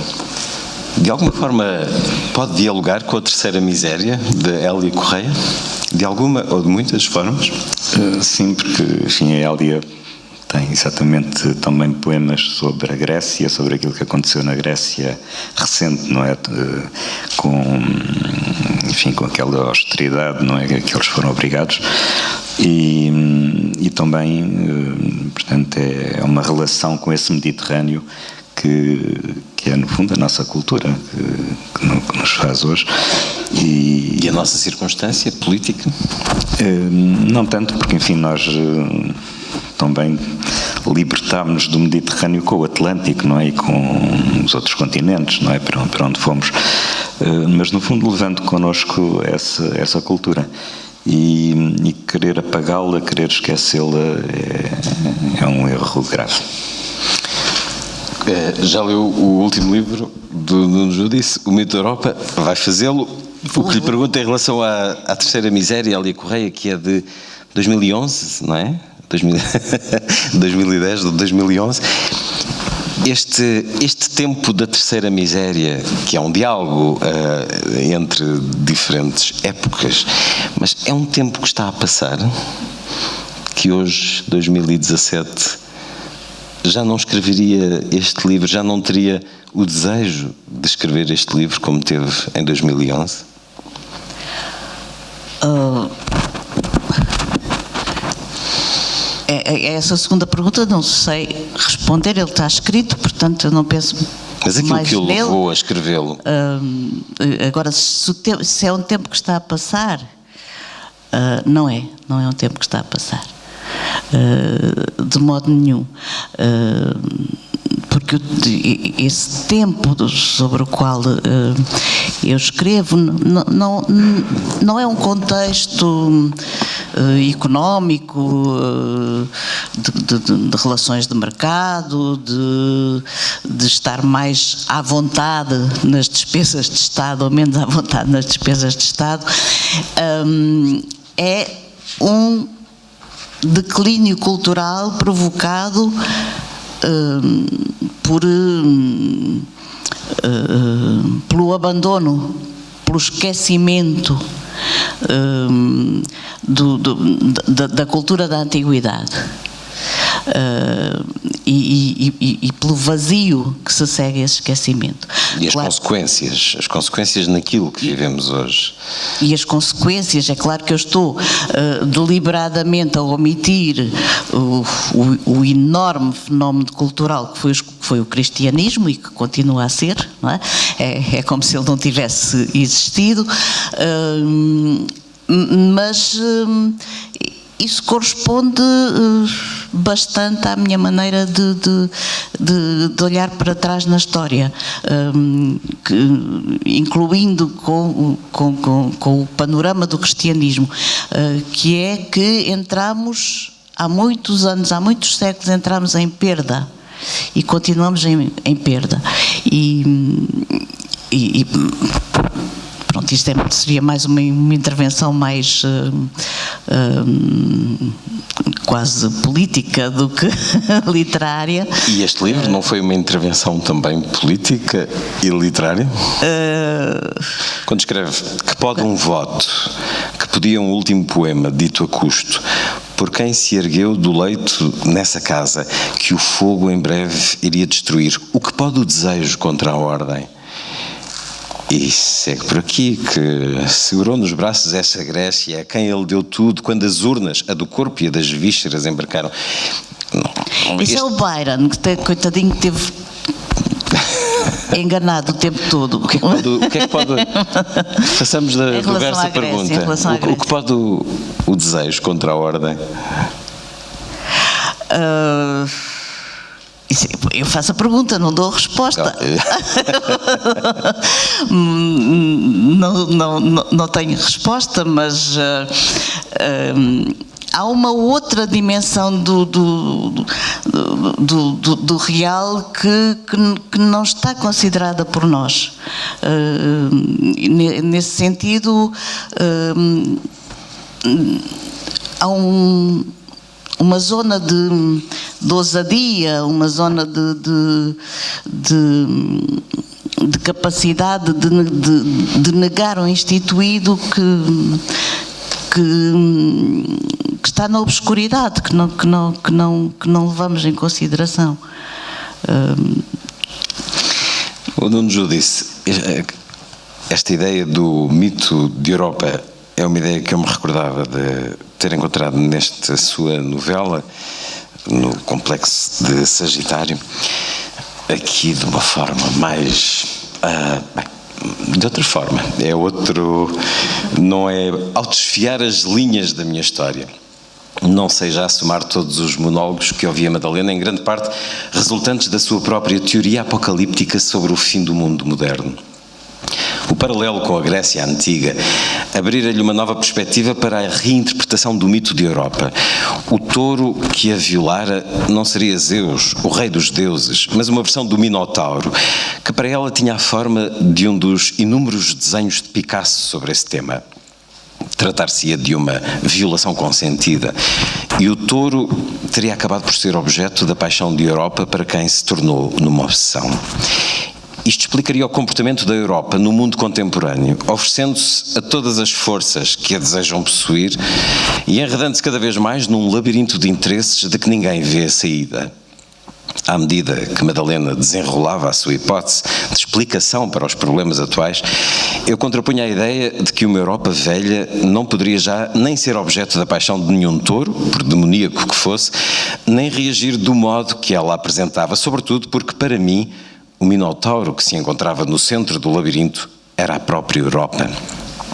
de alguma forma, pode dialogar com a terceira miséria de Hélia Correia? De alguma ou de muitas formas? Sim, porque, enfim, a Hélia tem exatamente também poemas sobre a Grécia, sobre aquilo que aconteceu na Grécia recente, não é? Com aquela austeridade, não é? Que eles foram obrigados. E também, portanto, é uma relação com esse Mediterrâneo que é, no fundo, a nossa cultura, que nos faz hoje. E a nossa circunstância política? Não tanto, porque, enfim, nós também libertámos-nos do Mediterrâneo com o Atlântico, não é? E com os outros continentes, não é? Para onde fomos. Mas, no fundo, levando connosco essa cultura. E querer apagá-la, querer esquecê-la é um erro grave. Já leu o último livro do Nuno Judice, O Mito da Europa? Vai fazê-lo? O que lhe pergunto em relação à terceira miséria, Alia Correia, que é de 2011, não é? 2010, de 2011. Este tempo da terceira miséria, que é um diálogo entre diferentes épocas, mas é um tempo que está a passar, que hoje, 2017, já não escreveria este livro, já não teria o desejo de escrever este livro como teve em 2011? Essa segunda pergunta não sei responder, ele está escrito, portanto eu não penso. Mas aquilo mais que o nele. levou a escrevê-lo. Agora, se é um tempo que está a passar, não é um tempo que está a passar, de modo nenhum, porque esse tempo sobre o qual eu escrevo não é um contexto económico, de relações de mercado, de estar mais à vontade nas despesas de Estado ou menos à vontade nas despesas de Estado. É um declínio cultural provocado pelo abandono, pelo esquecimento da cultura da antiguidade, e pelo vazio que se segue a esse esquecimento. E as consequências naquilo que vivemos hoje. E as consequências, é claro que eu estou deliberadamente a omitir o enorme fenómeno cultural que foi o cristianismo e que continua a ser, não é? É como se ele não tivesse existido, mas isso corresponde bastante à minha maneira de olhar para trás na história, incluindo com o panorama do cristianismo, que é que entramos há muitos anos, há muitos séculos, entramos em perda e continuamos em perda. Pronto, isto seria mais uma intervenção mais quase política do que literária. E este livro não foi uma intervenção também política e literária? Quando escreve que pode um voto, que podia um último poema dito a custo, por quem se ergueu do leito nessa casa, que o fogo em breve iria destruir, o que pode o desejo contra a ordem? E segue por aqui, que segurou nos braços essa Grécia, a quem ele deu tudo, quando as urnas, a do corpo e a das vísceras, embarcaram. Isso é o Byron, que coitadinho que teve enganado o tempo todo. O que é que pode façamos do verso a pergunta. O que pode o desejo contra a ordem? Eu faço a pergunta, não dou a resposta. Não tenho resposta, mas há uma outra dimensão do real que não está considerada por nós. Nesse sentido, há uma zona de ousadia, uma zona de capacidade de negar o instituído que está na obscuridade, que não levamos em consideração. O Nuno Judice, esta ideia do mito de Europa é uma ideia que eu me recordava de ter encontrado nesta sua novela, no Complexo de Sagitário, aqui de uma forma mais... de outra forma, não é ao desfiar as linhas da minha história. Não sei já somar todos os monólogos que ouvi a Madalena, em grande parte resultantes da sua própria teoria apocalíptica sobre o fim do mundo moderno. O paralelo com a Grécia Antiga abrira-lhe uma nova perspectiva para a reinterpretação do mito de Europa. O touro que a violara não seria Zeus, o rei dos deuses, mas uma versão do Minotauro, que para ela tinha a forma de um dos inúmeros desenhos de Picasso sobre esse tema. Tratar-se-ia de uma violação consentida, e o touro teria acabado por ser objeto da paixão de Europa para quem se tornou numa obsessão. Isto explicaria o comportamento da Europa no mundo contemporâneo, oferecendo-se a todas as forças que a desejam possuir e enredando-se cada vez mais num labirinto de interesses de que ninguém vê a saída. À medida que Madalena desenrolava a sua hipótese de explicação para os problemas atuais, eu contrapunha a ideia de que uma Europa velha não poderia já nem ser objeto da paixão de nenhum touro, por demoníaco que fosse, nem reagir do modo que ela apresentava, sobretudo porque, para mim, o Minotauro que se encontrava no centro do labirinto era a própria Europa,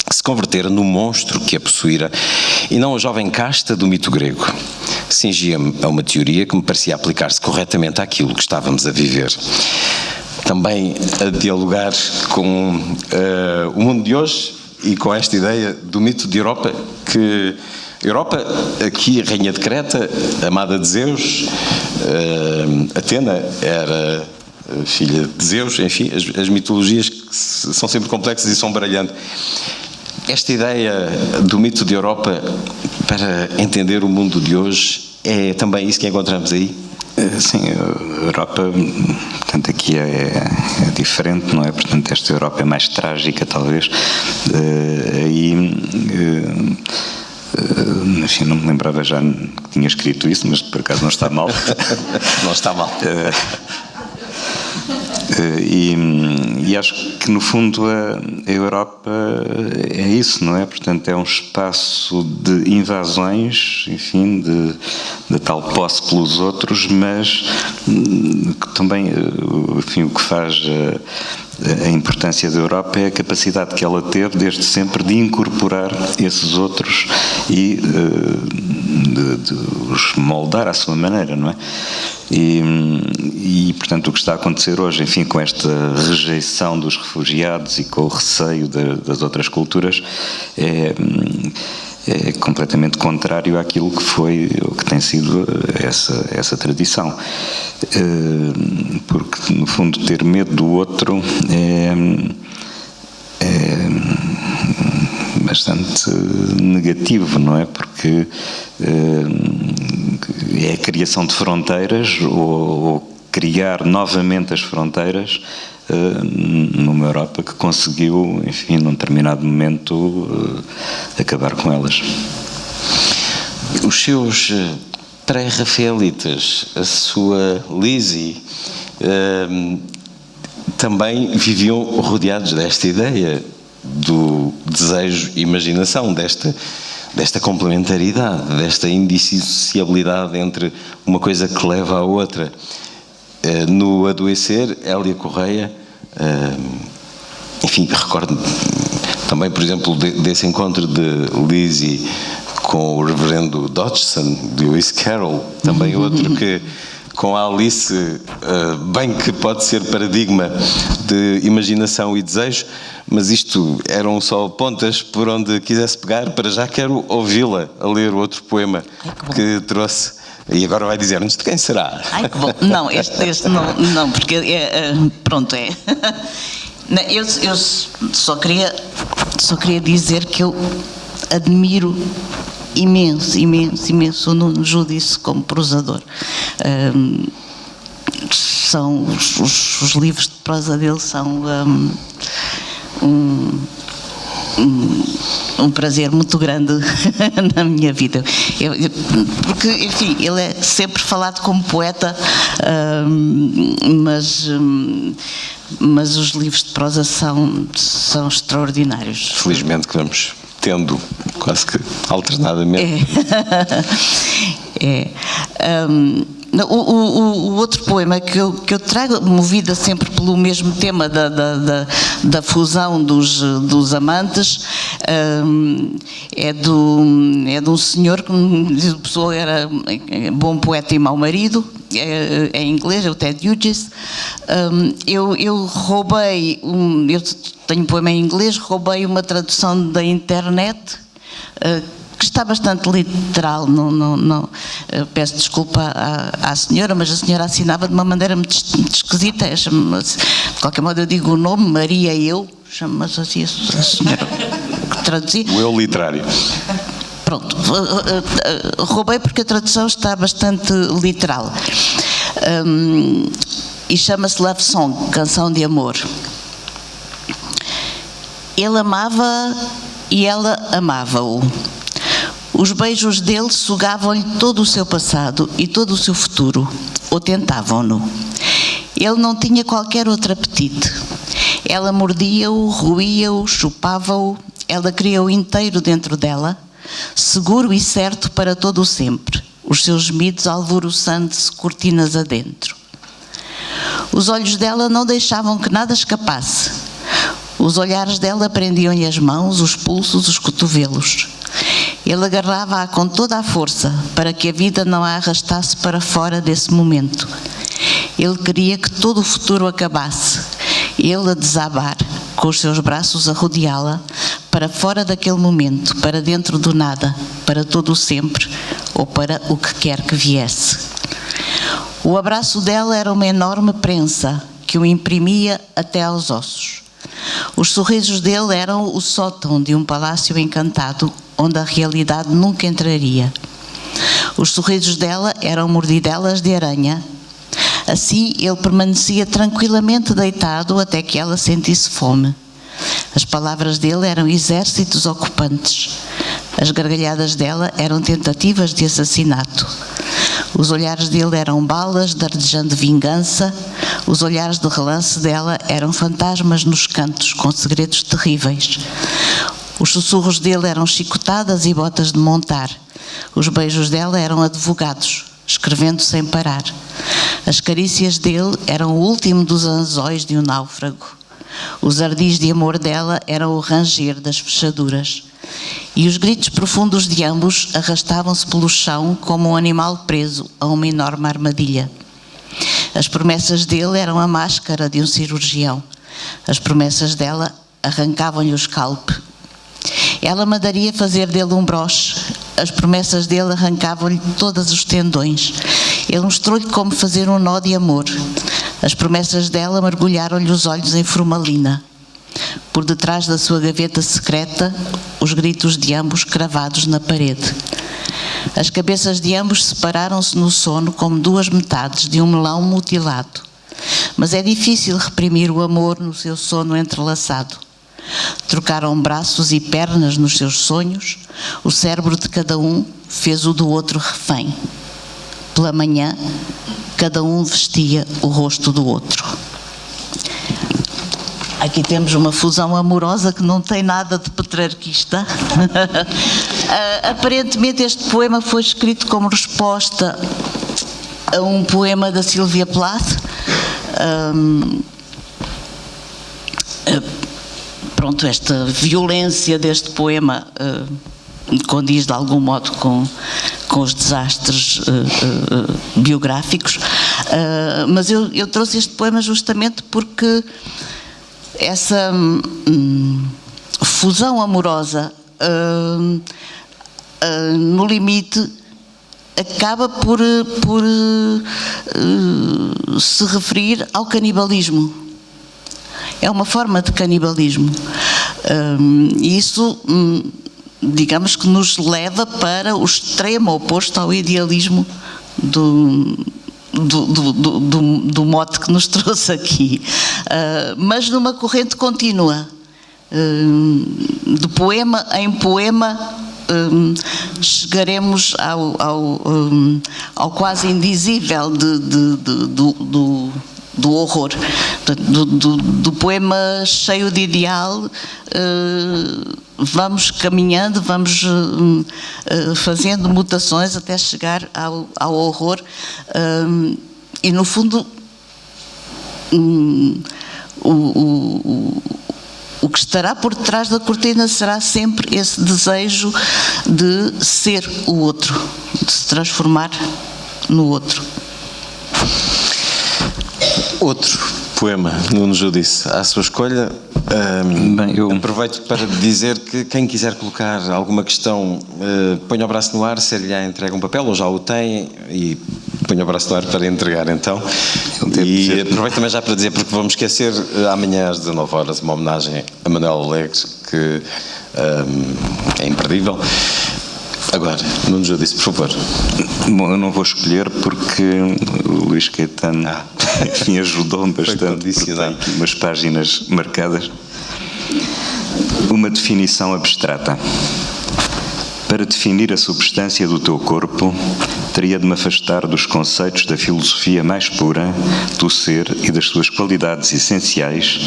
que se convertera no monstro que a possuíra e não a jovem casta do mito grego. Cingia-me a uma teoria que me parecia aplicar-se corretamente àquilo que estávamos a viver. Também a dialogar com o mundo de hoje e com esta ideia do mito de Europa, que Europa, aqui a rainha de Creta, amada de Zeus, Atena era filha de Zeus, enfim, as mitologias que são sempre complexas e são baralhando. Esta ideia do mito de Europa para entender o mundo de hoje é também isso que encontramos aí? Sim, a Europa, portanto, aqui é diferente, não é? Portanto, esta Europa é mais trágica, talvez. Enfim, não me lembrava já que tinha escrito isso, mas por acaso não está mal. Não está mal. E acho que no fundo a Europa é isso, não é? Portanto, é um espaço de invasões, enfim, de tal posse pelos outros, mas que também, enfim, o que faz a importância da Europa é a capacidade que ela teve desde sempre de incorporar esses outros e de os moldar à sua maneira, não é? E, portanto, o que está a acontecer hoje, enfim, com esta rejeição dos refugiados e com o receio das outras culturas, é completamente contrário àquilo que foi, ou que tem sido essa tradição. Porque, no fundo, ter medo do outro é bastante negativo, não é? Porque é a criação de fronteiras ou criar novamente as fronteiras numa Europa que conseguiu, enfim, num determinado momento acabar com elas. Os seus pré-rafaelitas, a sua Lizzie, também viviam rodeados desta ideia do desejo e imaginação, desta complementaridade, desta indissociabilidade entre uma coisa que leva à outra. No Adoecer, Hélia Correia, enfim, recordo também, por exemplo, desse encontro de Lizzie com o reverendo Dodgson, de Lewis Carroll, também outro que com a Alice, bem que pode ser paradigma de imaginação e desejo, mas isto eram só pontas por onde quisesse pegar. Para já quero ouvi-la a ler o outro poema que trouxe. E agora vai dizer-nos de quem será. Ai, que bom. Não, este não, porque pronto, é. Eu só queria dizer que eu admiro imenso o Nuno Judice como prosador. São os livros de prosa dele são um prazer muito grande na minha vida. Porque, enfim, ele é sempre falado como poeta, mas os livros de prosa são extraordinários. Felizmente que vamos tendo quase que alternadamente. O outro poema que eu trago, movida sempre pelo mesmo tema da fusão dos amantes, é de um senhor que diz que a pessoa era bom poeta e mau marido, em inglês, é o Ted Hughes. Eu roubei, eu tenho um poema em inglês, roubei uma tradução da internet, que está bastante literal, não, peço desculpa à senhora, mas a senhora assinava de uma maneira muito esquisita, de qualquer modo eu digo o nome, Maria chama-se assim a senhora que traduzia. O eu literário. Pronto, roubei porque a tradução está bastante literal. E chama-se Love Song, canção de amor. Ele amava e ela amava-o. Os beijos dele sugavam-lhe todo o seu passado e todo o seu futuro, ou tentavam-no. Ele não tinha qualquer outro apetite. Ela mordia-o, roía-o, chupava-o, ela queria-o inteiro dentro dela, seguro e certo para todo o sempre, os seus gemidos alvoroçando-se cortinas adentro. Os olhos dela não deixavam que nada escapasse. Os olhares dela prendiam-lhe as mãos, os pulsos, os cotovelos. Ele agarrava-a com toda a força para que a vida não a arrastasse para fora desse momento. Ele queria que todo o futuro acabasse, ele a desabar, com os seus braços a rodeá-la, para fora daquele momento, para dentro do nada, para todo o sempre, ou para o que quer que viesse. O abraço dela era uma enorme prensa que o imprimia até aos ossos. Os sorrisos dele eram o sótão de um palácio encantado, onde a realidade nunca entraria. Os sorrisos dela eram mordidelas de aranha. Assim, ele permanecia tranquilamente deitado até que ela sentisse fome. As palavras dele eram exércitos ocupantes. As gargalhadas dela eram tentativas de assassinato. Os olhares dele eram balas dardejando vingança. Os olhares de relance dela eram fantasmas nos cantos com segredos terríveis. Os sussurros dele eram chicotadas e botas de montar. Os beijos dela eram advogados, escrevendo sem parar. As carícias dele eram o último dos anzóis de um náufrago. Os ardis de amor dela eram o ranger das fechaduras. E os gritos profundos de ambos arrastavam-se pelo chão como um animal preso a uma enorme armadilha. As promessas dele eram a máscara de um cirurgião. As promessas dela arrancavam-lhe o scalpe. Ela mandaria fazer dele um broche. As promessas dele arrancavam-lhe todos os tendões. Ele mostrou-lhe como fazer um nó de amor. As promessas dela mergulharam-lhe os olhos em formalina. Por detrás da sua gaveta secreta, os gritos de ambos cravados na parede. As cabeças de ambos separaram-se no sono como duas metades de um melão mutilado. Mas é difícil reprimir o amor no seu sono entrelaçado. Trocaram braços e pernas nos seus sonhos. O cérebro de cada um fez o do outro refém. Pela manhã, cada um vestia o rosto do outro. Aqui temos uma fusão amorosa que não tem nada de petrarquista. Aparentemente este poema foi escrito como resposta a um poema da Sylvia Plath. Pronto, esta violência deste poema condiz de algum modo com os desastres biográficos, mas eu trouxe este poema justamente porque essa fusão amorosa no limite acaba por se referir ao canibalismo. É uma forma de canibalismo. E isso, digamos que nos leva para o extremo oposto ao idealismo do mote que nos trouxe aqui. Mas numa corrente contínua. De poema em poema, chegaremos ao quase indizível do horror, do poema cheio de ideal. Vamos caminhando, vamos fazendo mutações até chegar ao horror, e no fundo o que estará por detrás da cortina será sempre esse desejo de ser o outro, de se transformar no outro. Outro poema, Nuno Judice, à sua escolha. Bem, eu aproveito para dizer que quem quiser colocar alguma questão, ponha o braço no ar, se ele lhe entrega um papel, ou já o tem, e ponha o braço no ar para entregar então. E aproveito também já para dizer, porque vamos esquecer, amanhã às 19 horas, uma homenagem a Manuel Alegre, que é imperdível. Agora, Nuno Judice, por favor. Bom, eu não vou escolher porque o Luís Caetano enfim, ajudou-me bastante. Tem aqui umas páginas marcadas. Uma definição abstrata. Para definir a substância do teu corpo, teria de me afastar dos conceitos da filosofia mais pura, do ser e das suas qualidades essenciais,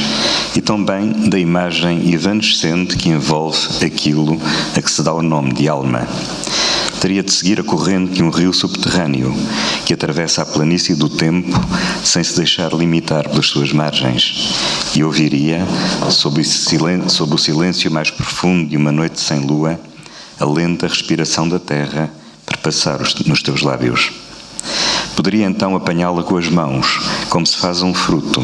e também da imagem evanescente que envolve aquilo a que se dá o nome de alma. Teria de seguir a corrente de um rio subterrâneo que atravessa a planície do tempo sem se deixar limitar pelas suas margens, e ouviria, sob o silêncio mais profundo de uma noite sem lua, a lenta respiração da terra perpassar nos teus lábios. Poderia então apanhá-la com as mãos, como se faz um fruto,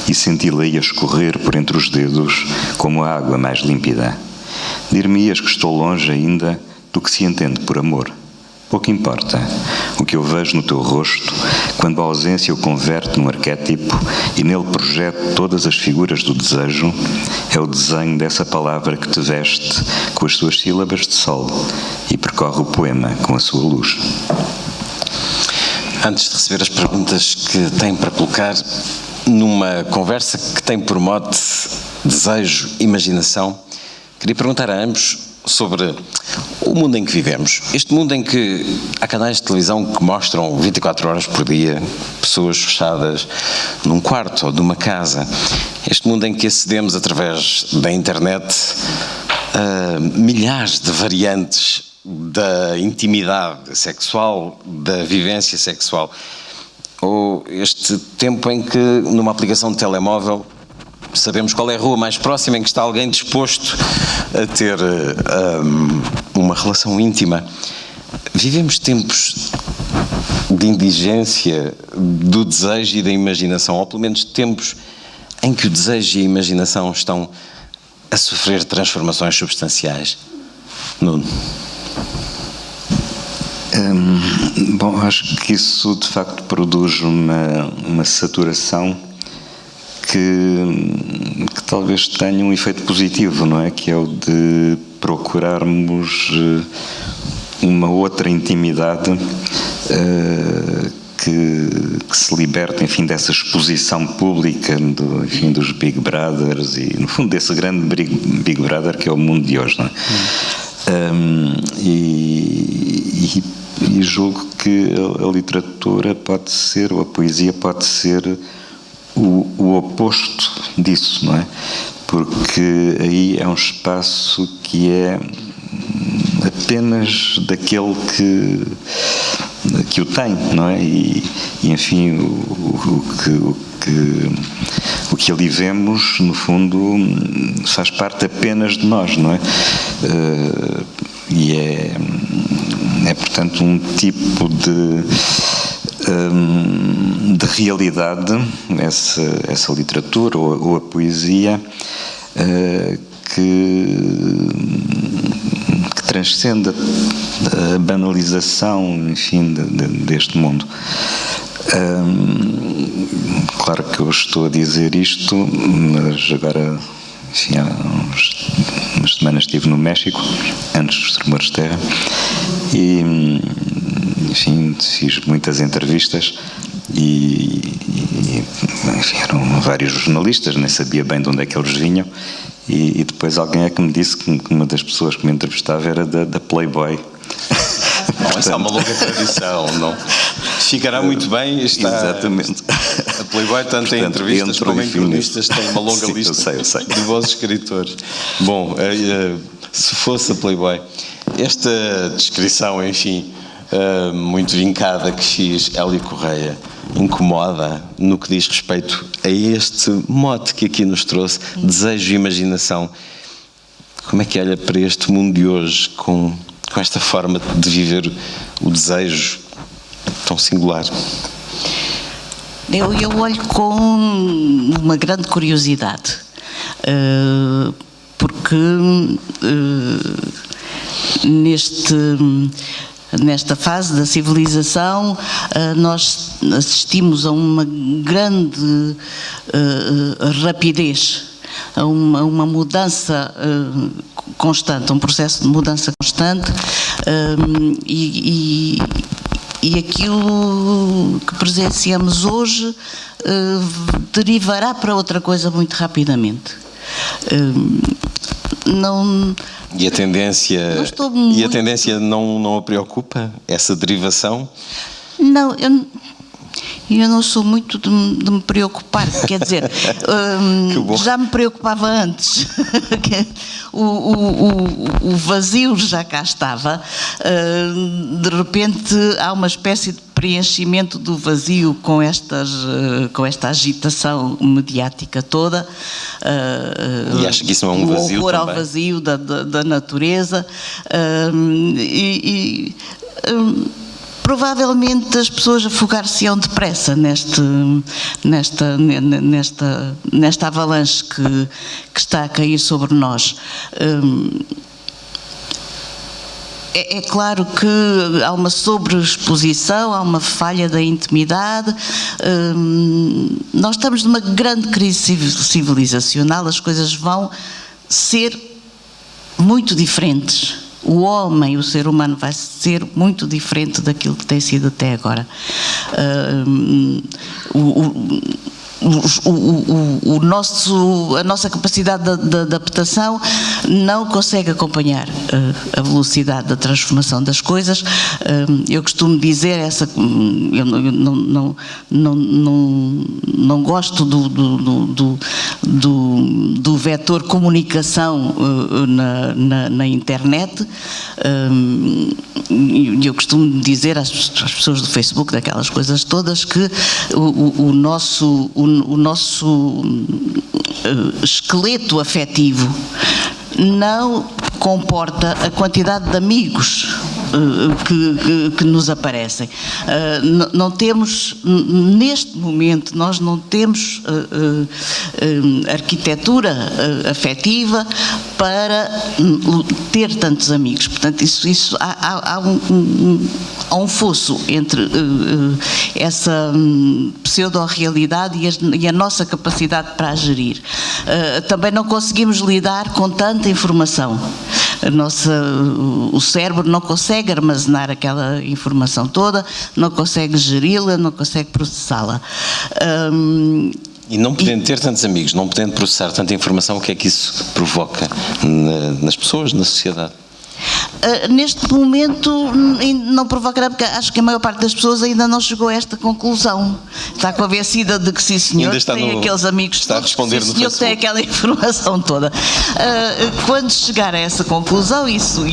e senti-la a escorrer por entre os dedos como a água mais límpida. Dir-me-ias que estou longe ainda do que se entende por amor. Pouco importa. O que eu vejo no teu rosto, quando a ausência o converte num arquétipo e nele projeto todas as figuras do desejo, é o desenho dessa palavra que te veste com as suas sílabas de sol e percorre o poema com a sua luz. Antes de receber as perguntas que tem para colocar, numa conversa que tem por mote desejo, imaginação, queria perguntar a ambos sobre o mundo em que vivemos. Este mundo em que há canais de televisão que mostram 24 horas por dia pessoas fechadas num quarto ou numa casa. Este mundo em que acedemos através da internet a milhares de variantes da intimidade sexual, da vivência sexual. Ou este tempo em que numa aplicação de telemóvel sabemos qual é a rua mais próxima em que está alguém disposto a ter uma relação íntima. Vivemos tempos de indigência do desejo e da imaginação, ou pelo menos tempos em que o desejo e a imaginação estão a sofrer transformações substanciais. Nuno? Bom, acho que isso de facto produz uma saturação que talvez tenha um efeito positivo, não é? Que é o de procurarmos uma outra intimidade que se liberta, enfim, dessa exposição pública dos Big Brothers e, no fundo, desse grande Big Brother que é o mundo de hoje, não é? E julgo que a literatura pode ser, ou a poesia pode ser o oposto disso, não é? Porque aí é um espaço que é apenas daquele que o tem, não é? E enfim, o que ali vemos, no fundo, faz parte apenas de nós, não é? E é portanto um tipo de realidade, essa literatura ou a poesia que transcende a banalização, enfim, deste mundo. Claro que eu estou a dizer isto, mas agora, enfim, há umas semanas estive no México, antes dos tremores de terra, e enfim, fiz muitas entrevistas e enfim, eram vários jornalistas, nem sabia bem de onde é que eles vinham, e depois alguém é que me disse que uma das pessoas que me entrevistava era da Playboy. Bom, isso é uma longa tradição, não? Ficará muito bem. Exatamente. A Playboy, tanto em entrevistas como em cronistas, tem uma longa Sim, lista eu sei. de bons escritores. Bom, se fosse a Playboy, esta descrição, enfim, muito vincada que fiz, Hélio Correia, incomoda no que diz respeito a este mote que aqui nos trouxe, desejo e imaginação. Como é que olha para este mundo de hoje com esta forma de viver o desejo tão singular? Eu olho com uma grande curiosidade, porque nesta fase da civilização nós assistimos a uma grande rapidez, a uma mudança constante, a um processo de mudança constante, e aquilo que presenciamos hoje derivará para outra coisa muito rapidamente. E a tendência não a preocupa, essa derivação? Não, eu não sou muito de me preocupar, quer dizer, já me preocupava antes. O vazio já cá estava, de repente há uma espécie de preenchimento do vazio com esta agitação mediática toda. E acha que isso não é um vazio o horror também? ao vazio da natureza, provavelmente as pessoas afogar-se-ão depressa nesta avalanche que está a cair sobre nós. É claro que há uma sobreexposição, há uma falha da intimidade. Nós estamos numa grande crise civilizacional, as coisas vão ser muito diferentes. O homem, o ser humano, vai ser muito diferente daquilo que tem sido até agora. A nossa capacidade de adaptação não consegue acompanhar a velocidade da transformação das coisas. Eu costumo dizer eu não gosto do vetor comunicação na internet. Eu costumo dizer às pessoas do Facebook, daquelas coisas todas, que o nosso esqueleto afetivo não comporta a quantidade de amigos que nos aparecem. Não temos, neste momento, nós não temos arquitetura afetiva para ter tantos amigos. Portanto, há um fosso entre essa pseudo-realidade e a nossa capacidade para a gerir. Também não conseguimos lidar com tanta informação. O cérebro não consegue armazenar aquela informação toda, não consegue geri-la, não consegue processá-la. E não podendo ter tantos amigos, não podendo processar tanta informação, o que é que isso provoca nas pessoas, na sociedade? Neste momento não provocará, porque acho que a maior parte das pessoas ainda não chegou a esta conclusão. Está convencida de que sim, senhor, tem aqueles amigos está todos, a responder sim, no senhor, Facebook. tem aquela informação toda. Quando chegar a essa conclusão, isso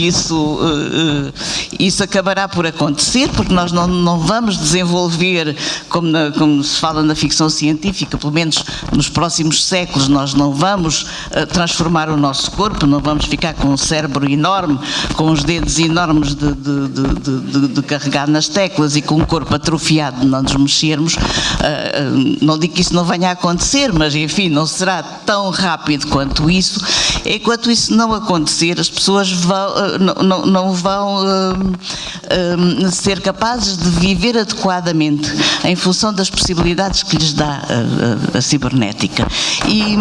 acabará por acontecer, porque nós não vamos desenvolver, como se fala na ficção científica, pelo menos nos próximos séculos, nós não vamos transformar o nosso corpo, não vamos ficar com um cérebro enorme, com os dedos enormes de carregar nas teclas e com um corpo atrofiado de não nos mexermos. Não digo que isso não venha a acontecer, mas enfim, não será tão rápido quanto isso. Enquanto isso não acontecer, as pessoas não vão ser capazes de viver adequadamente em função das possibilidades que lhes dá a cibernética. E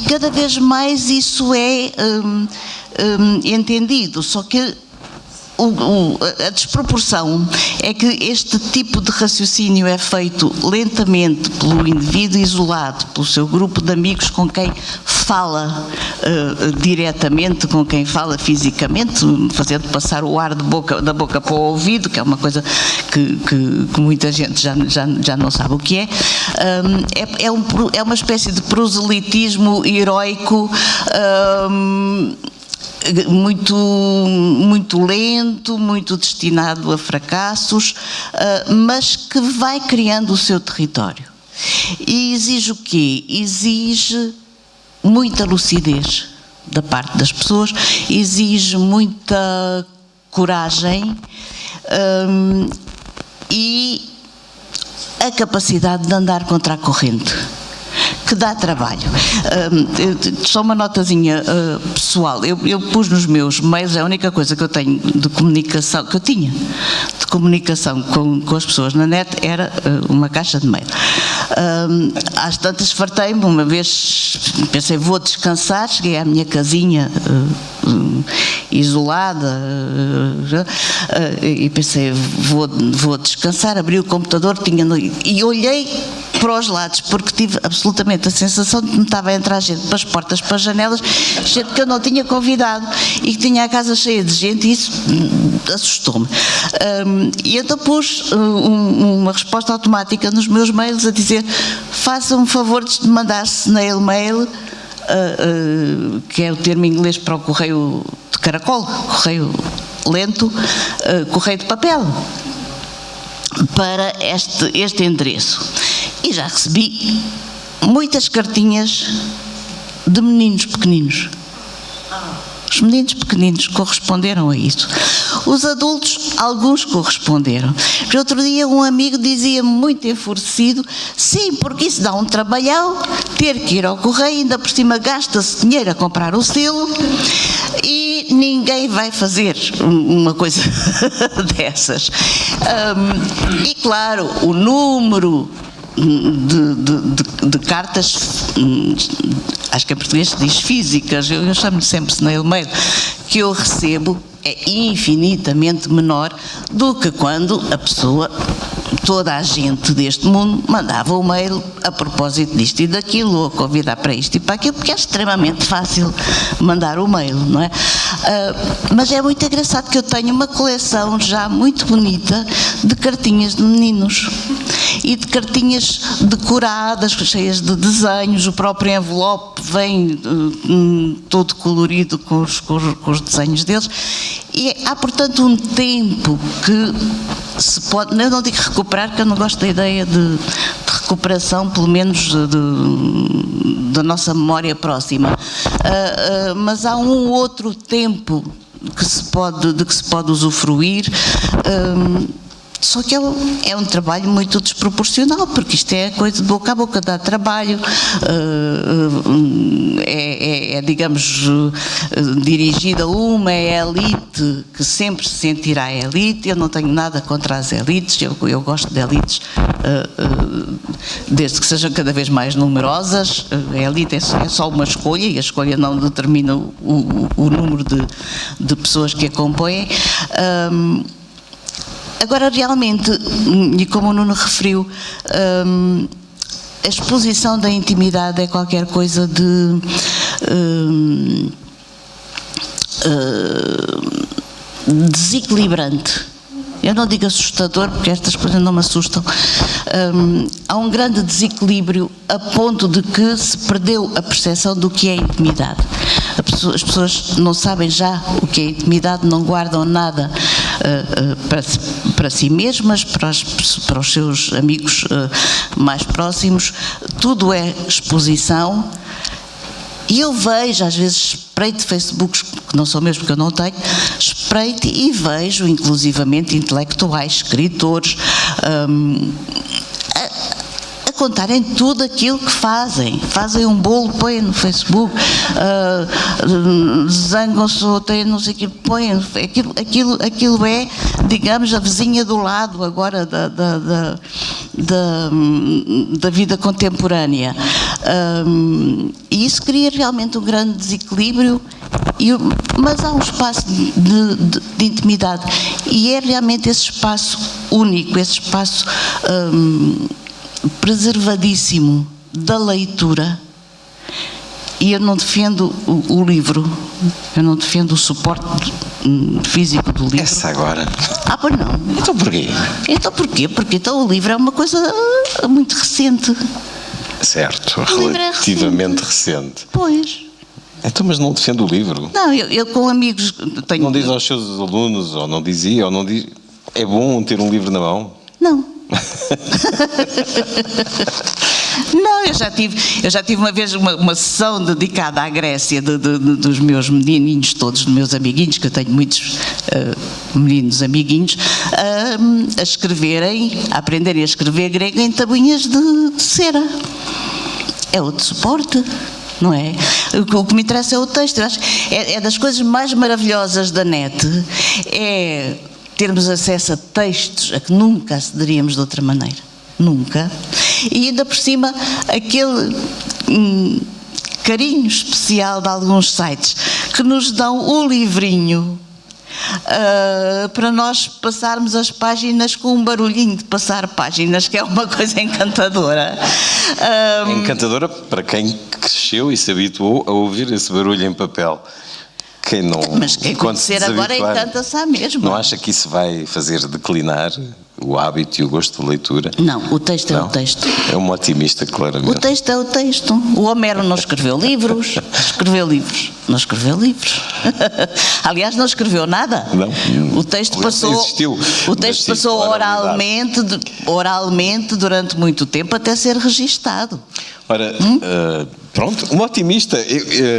cada vez mais isso é entendido, só que a desproporção é que este tipo de raciocínio é feito lentamente pelo indivíduo isolado, pelo seu grupo de amigos com quem fala diretamente, com quem fala fisicamente, fazendo passar o ar da boca para o ouvido, que é uma coisa que muita gente já não sabe o que é. É uma espécie de proselitismo heroico, muito lento, muito destinado a fracassos, mas que vai criando o seu território. E exige o quê? Exige muita lucidez da parte das pessoas, exige muita coragem e a capacidade de andar contra a corrente, que dá trabalho. Só uma notazinha pessoal. Eu pus nos meus mails, a única coisa que eu tenho de comunicação, que eu tinha de comunicação com as pessoas na net, era uma caixa de mail. Às tantas fartei-me, uma vez pensei, vou descansar, cheguei à minha casinha isolada e pensei, vou descansar, abri o computador e olhei para os lados, porque tive absolutamente a sensação de que me estava a entrar gente para as portas, para as janelas, gente que eu não tinha convidado e que tinha a casa cheia de gente, e isso assustou-me. E então pus uma resposta automática nos meus mails a dizer, faça-me um favor de mandar snail mail, que é o termo em inglês para o correio de caracol, correio lento, correio de papel, para este endereço. E já recebi muitas cartinhas de meninos pequeninos. Os meninos pequeninos corresponderam a isso. Os adultos, alguns corresponderam. Outro dia um amigo dizia-me muito enfurecido, sim, porque isso dá um trabalhão, ter que ir ao correio, ainda por cima gasta-se dinheiro a comprar o selo e ninguém vai fazer uma coisa dessas. E claro, o número de cartas, acho que em português se diz físicas, eu chamo-lhe sempre snail mail, que eu recebo é infinitamente menor do que quando a pessoa, toda a gente deste mundo, mandava um mail a propósito disto e daquilo, ou a convidar para isto e para aquilo, porque é extremamente fácil mandar o mail, não é? Mas é muito engraçado que eu tenho uma coleção já muito bonita de cartinhas de meninos e de cartinhas decoradas, cheias de desenhos, o próprio envelope vem todo colorido com os desenhos deles, e há, portanto, um tempo que se pode, eu não digo recuperar, porque eu não gosto da ideia de recuperação, pelo menos da nossa memória próxima, mas há um outro tempo de que se pode usufruir, só que é um trabalho muito desproporcional, porque isto é coisa de boca a boca, dá trabalho, digamos, dirigida a uma elite que sempre se sentirá elite. Eu não tenho nada contra as elites, eu gosto de elites, desde que sejam cada vez mais numerosas. A elite é só uma escolha, e a escolha não determina o número de pessoas que a compõem. Agora, realmente, e como o Nuno referiu, a exposição da intimidade é qualquer coisa de desequilibrante. Eu não digo assustador, porque estas coisas não me assustam. Há um grande desequilíbrio a ponto de que se perdeu a percepção do que é intimidade. As pessoas não sabem já o que é intimidade, não guardam nada para si mesmas, para os seus amigos mais próximos. Tudo é exposição. E eu vejo, às vezes, espreito Facebooks, que não são meus porque eu não tenho, espreito e vejo, inclusivamente, intelectuais, escritores, a contarem tudo aquilo que fazem. Fazem um bolo, põem no Facebook, zangam-se, ou têm não sei o que, põem. Aquilo é, digamos, a vizinha do lado agora da vida contemporânea. E isso cria realmente um grande desequilíbrio, mas há um espaço de intimidade, e é realmente esse espaço único, esse espaço preservadíssimo da leitura. E eu não defendo o livro, eu não defendo o suporte físico do livro. Essa agora? Pois não. Então porquê? Então porquê? Porque então o livro é uma coisa muito recente. Certo, relativamente recente. Pois. Então, mas não defende o livro? Não, eu com amigos tenho... Não diz aos seus alunos, ou não dizia, ou não diz... É bom ter um livro na mão? Não. Não, eu já tive uma vez uma sessão dedicada à Grécia dos meus menininhos todos, dos meus amiguinhos, que eu tenho muitos meninos amiguinhos, a escreverem, a aprenderem a escrever grego em tabuinhas de cera. É outro suporte, não é? O que me interessa é o texto. Eu acho que é das coisas mais maravilhosas da net, é termos acesso a textos a que nunca acederíamos de outra maneira. Nunca. E ainda por cima, aquele carinho especial de alguns sites que nos dão o livrinho para nós passarmos as páginas com um barulhinho de passar páginas, que é uma coisa encantadora. Encantadora para quem cresceu e se habituou a ouvir esse barulho em papel. Quem não, mas quem conhecer agora encanta-se à mesma. Não acha que isso vai fazer declinar o hábito e o gosto de leitura? Não, o texto é o texto. É um otimista, claramente. O texto é o texto. O Homero não escreveu livros, não escreveu livros. Aliás, não escreveu nada. Não. O texto passou, existiu, o texto passou oralmente durante muito tempo até ser registado. Ora, pronto, um otimista.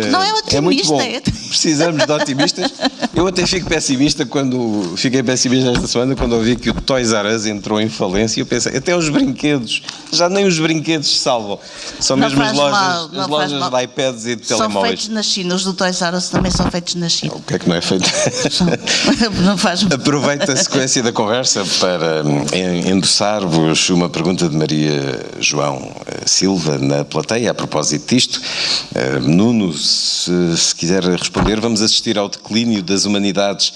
Não é otimista. É muito bom. É... Precisamos de otimistas. Eu até fiquei pessimista esta semana quando ouvi que o Toys R Us entrou em falência. Eu pensei, até os brinquedos, já nem os brinquedos se salvam. São mesmo as lojas de iPads e de telemóveis. São feitos na China, os do Toys R Us também são feitos na China. O que é que não é feito? Não faz mal. Aproveito a sequência da conversa para endossar-vos uma pergunta de Maria João Silva na plateia, a propósito disto. Nuno, se quiser responder, vamos assistir ao declínio das humanidades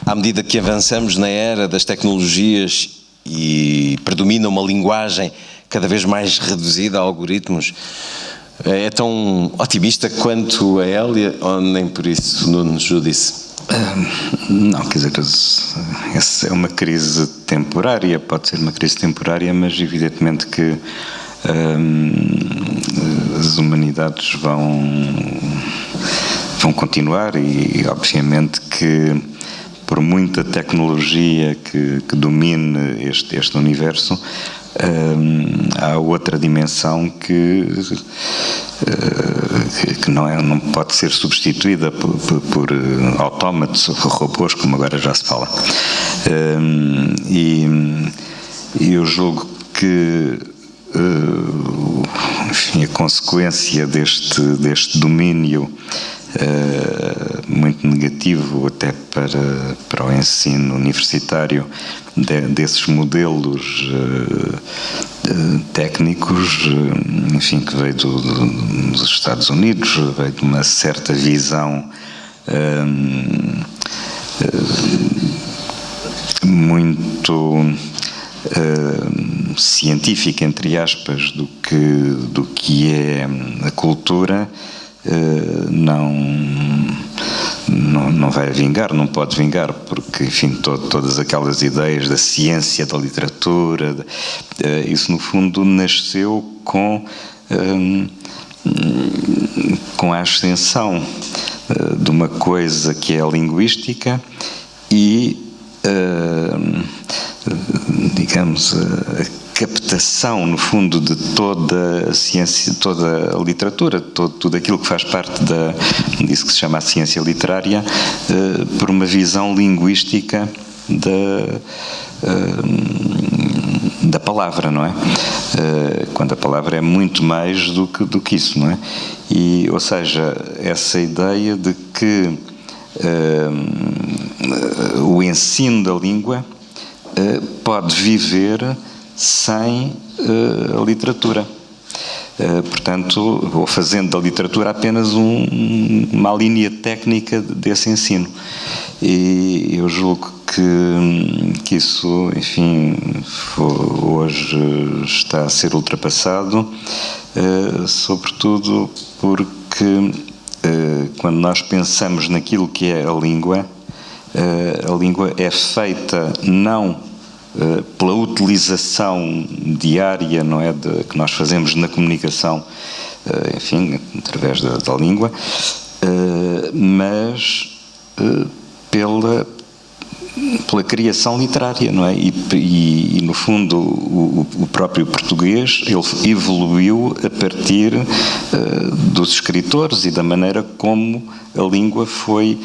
à medida que avançamos na era das tecnologias e predomina uma linguagem cada vez mais reduzida a algoritmos. É tão otimista quanto a Hélia, ou nem por isso, Nuno Judice? Não, quer dizer, essa é uma crise temporária, pode ser uma crise temporária, mas evidentemente que as humanidades vão continuar e obviamente que por muita tecnologia que domine este universo, há outra dimensão que não pode ser substituída por autómatos ou robôs, como agora já se fala. E eu julgo que enfim, a consequência deste domínio muito negativo até para o ensino universitário desses modelos técnicos, enfim, que veio dos Estados Unidos, veio de uma certa visão muito científica, entre aspas, do que é a cultura, não vai vingar, não pode vingar, porque, enfim, todas aquelas ideias da ciência, da literatura, isso no fundo nasceu com a ascensão de uma coisa que é a linguística e digamos, a captação, no fundo, de toda a ciência, toda a literatura, tudo aquilo que faz parte disso que se chama a ciência literária, por uma visão linguística da palavra, não é? Quando a palavra é muito mais do que isso, não é? E, ou seja, essa ideia de que o ensino da língua pode viver sem a literatura. Portanto, ou fazendo da literatura apenas uma linha técnica desse ensino. E eu julgo que isso, enfim, hoje está a ser ultrapassado, sobretudo porque quando nós pensamos naquilo que é a língua é feita não pela utilização diária, não é, que nós fazemos na comunicação, enfim, através da língua, mas pela pela criação literária, não é? E no fundo, o próprio português, ele evoluiu a partir dos escritores e da maneira como a língua foi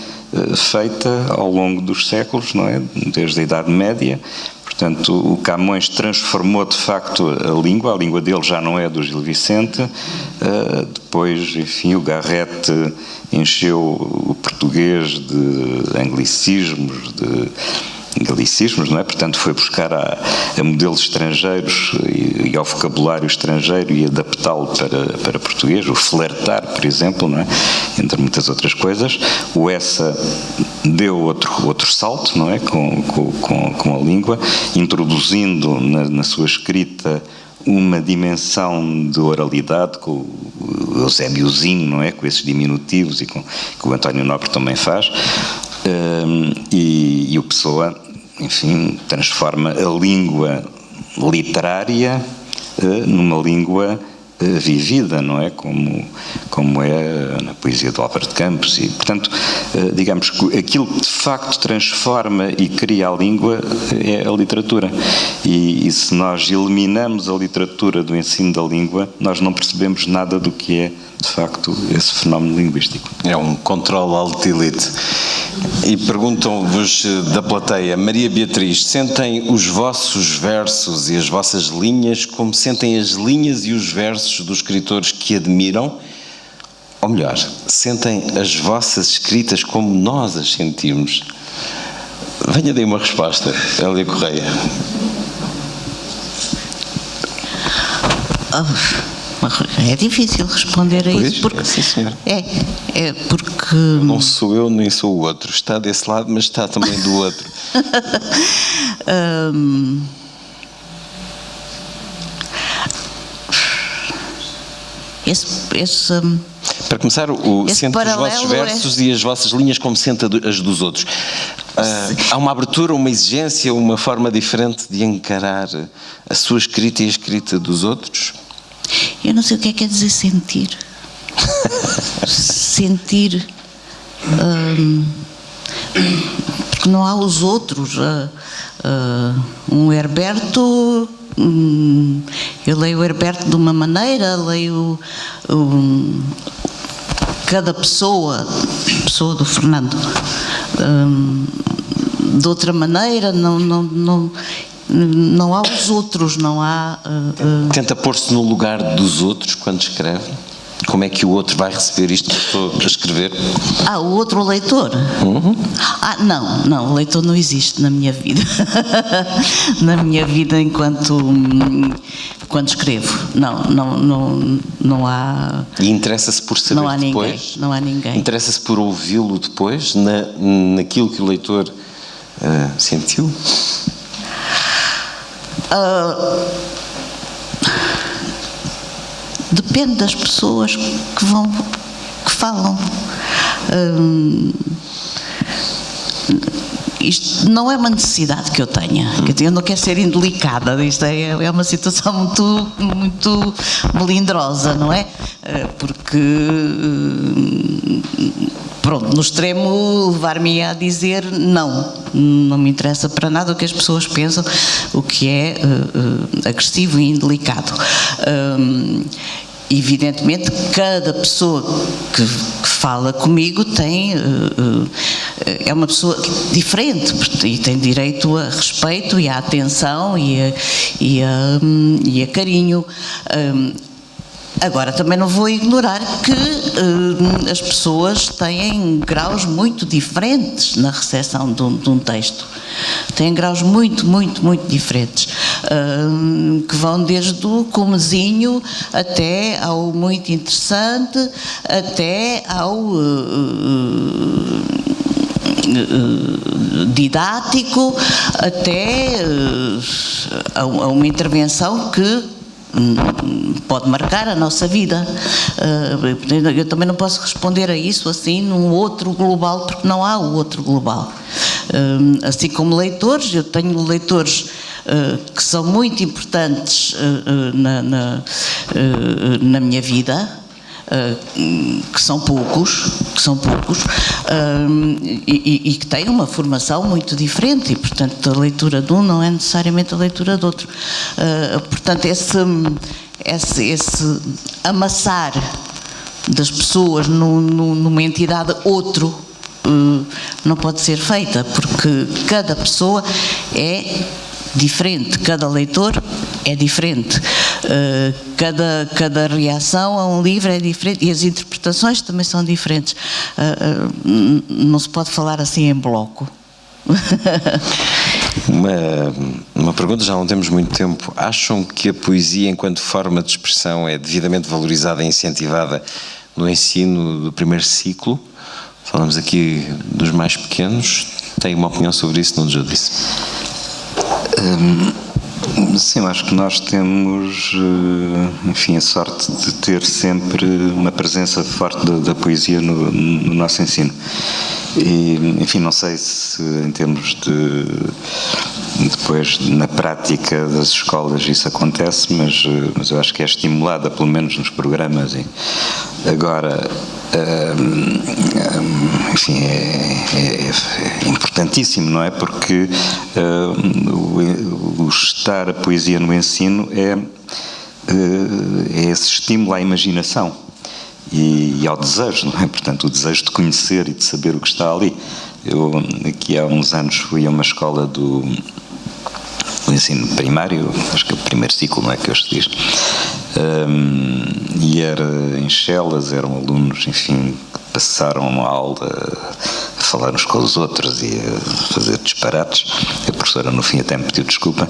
feita ao longo dos séculos, não é? Desde a Idade Média. Portanto, o Camões transformou de facto a língua dele já não é do Gil Vicente, depois, enfim, o Garrett encheu o português de anglicismos, de galicismos, não é? Portanto, foi buscar a modelos estrangeiros e ao vocabulário estrangeiro e adaptá-lo para português, o flertar, por exemplo, não é? Entre muitas outras coisas. O Essa deu outro salto, não é? Com a língua, introduzindo na sua escrita uma dimensão de oralidade, com o Eusébiozinho, não é? Com esses diminutivos e que o António Nobre também faz. E o Pessoa, enfim, transforma a língua literária numa língua vivida, não é? Como é na poesia do Álvaro de Campos. E, portanto, digamos que aquilo que de facto transforma e cria a língua é a literatura. E se nós eliminamos a literatura do ensino da língua, nós não percebemos nada do que é, de facto, esse fenómeno linguístico. É um controle alt-delete. E perguntam-vos da plateia, Maria Beatriz, sentem os vossos versos e as vossas linhas como sentem as linhas e os versos dos escritores que admiram? Ou melhor, sentem as vossas escritas como nós as sentimos? Venha daí uma resposta, Hélia Correia. É difícil responder a isso, porque sim, senhora. É porque não sou eu nem sou o outro, está desse lado, mas está também do outro. Para começar, sente os vossos versos e as vossas linhas como sente as dos outros. Há uma abertura, uma exigência, uma forma diferente de encarar a sua escrita e a escrita dos outros? Eu não sei o que é que quer dizer sentir. Sentir. Porque não há os outros. Um Herberto. Eu leio o Herberto de uma maneira, leio cada pessoa do Fernando, de outra maneira. Não há os outros, não há... Tenta pôr-se no lugar dos outros quando escreve? Como é que o outro vai receber isto que estou a escrever? O outro leitor? Não, o leitor não existe na minha vida. Na minha vida quando escrevo. Não há... E interessa-se por saber não há depois? Não há ninguém. Interessa-se por ouvi-lo depois, naquilo que o leitor sentiu? Depende das pessoas que falam. Isto não é uma necessidade que eu tenha. Eu não quero ser indelicada. Isto é uma situação muito melindrosa, não é? Porque, pronto, no extremo levar-me a dizer não me interessa para nada o que as pessoas pensam, o que é agressivo e indelicado. Evidentemente, cada pessoa que fala comigo é uma pessoa diferente e tem direito a respeito e a atenção e a carinho. Agora, também não vou ignorar que as pessoas têm graus muito diferentes na recepção de um texto. Têm graus muito diferentes, que vão desde o comezinho até ao muito interessante, até ao didático, até a uma intervenção que pode marcar a nossa vida. Eu também não posso responder a isso assim num outro global, porque não há o outro global. Assim como leitores, eu tenho leitores que são muito importantes na minha vida, que são poucos, e que têm uma formação muito diferente, e portanto a leitura de um não é necessariamente a leitura do outro. Portanto, esse amassar das pessoas numa entidade outro não pode ser feita, porque cada pessoa é diferente, cada leitor é diferente, cada reação a um livro é diferente e as interpretações também são diferentes. Não se pode falar assim em bloco. Uma pergunta, já não temos muito tempo. Acham que a poesia, enquanto forma de expressão, é devidamente valorizada e incentivada no ensino do primeiro ciclo? Falamos aqui dos mais pequenos. Tem uma opinião sobre isso, não nos disse? Sim, eu acho que nós temos, enfim, a sorte de ter sempre uma presença forte da poesia no nosso ensino. E, enfim, não sei se em termos de depois na prática das escolas isso acontece, mas eu acho que é estimulada, pelo menos nos programas. E agora, enfim, é importantíssimo, não é? Porque o estar a poesia no ensino é esse estímulo à imaginação e ao desejo, não é? Portanto, o desejo de conhecer e de saber o que está ali. Eu, aqui há uns anos, fui a uma escola do ensino primário, acho que é o primeiro ciclo, não é que hoje se diz, e era em Chelas, eram alunos, enfim, que passaram uma aula a falar uns com os outros e a fazer disparates. A professora no fim até me pediu desculpa,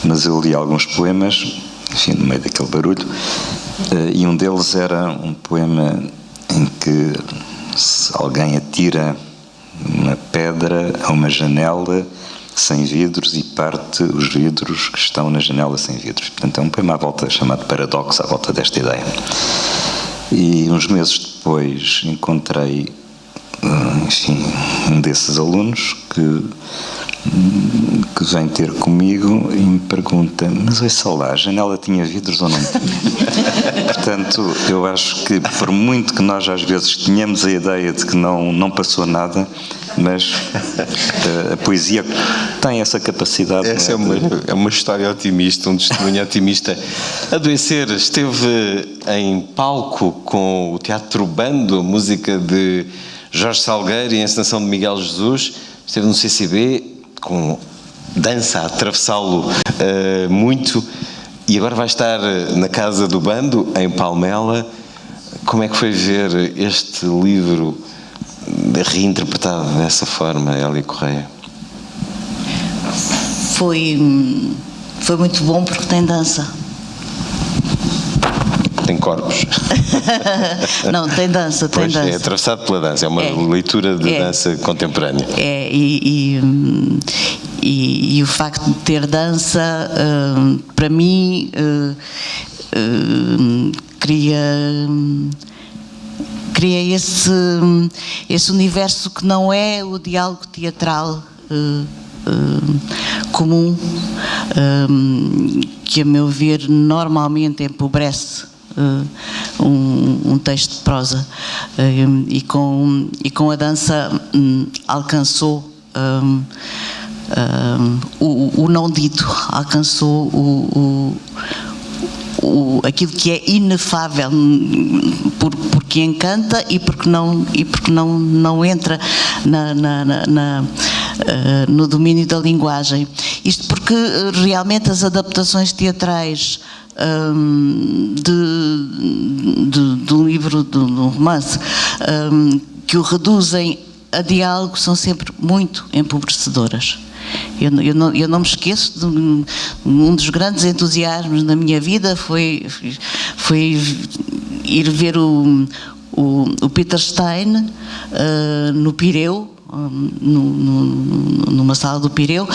mas eu li alguns poemas, enfim, no meio daquele barulho, e um deles era um poema em que alguém atira uma pedra a uma janela sem vidros e parte os vidros que estão na janela sem vidros. Portanto, é um poema à volta, chamado Paradoxo, à volta desta ideia. E uns meses depois encontrei, enfim, um desses alunos que vem ter comigo e me pergunta: mas ouça lá, a janela tinha vidros ou não tinha? Portanto, eu acho que por muito que nós às vezes tenhamos a ideia de que não passou nada, mas a poesia tem essa capacidade. Essa é uma história otimista, um testemunho otimista. Adoecer esteve em palco com o Teatro Bando, a música de Jorge Salgueiro e a encenação de Miguel Jesus. Esteve no CCB com dança a atravessá-lo muito, e agora vai estar na Casa do Bando, em Palmela. Como é que foi ver este livro reinterpretado dessa forma, Hélia Correia? Foi muito bom porque tem dança. Tem corpos. Não, tem dança, tem pois, dança. É atravessado pela dança, é uma leitura de dança contemporânea. E o facto de ter dança, para mim, cria esse universo que não é o diálogo teatral comum, que a meu ver normalmente empobrece um texto de prosa, e com a dança alcançou o não dito, alcançou aquilo que é inefável, porque encanta e porque não entra no domínio da linguagem. Isto porque realmente as adaptações teatrais de um livro, de um romance, que o reduzem a diálogo, são sempre muito empobrecedoras. Eu não me esqueço de um dos grandes entusiasmos da minha vida foi ir ver o Peter Stein no Pireu, numa sala do Pireu,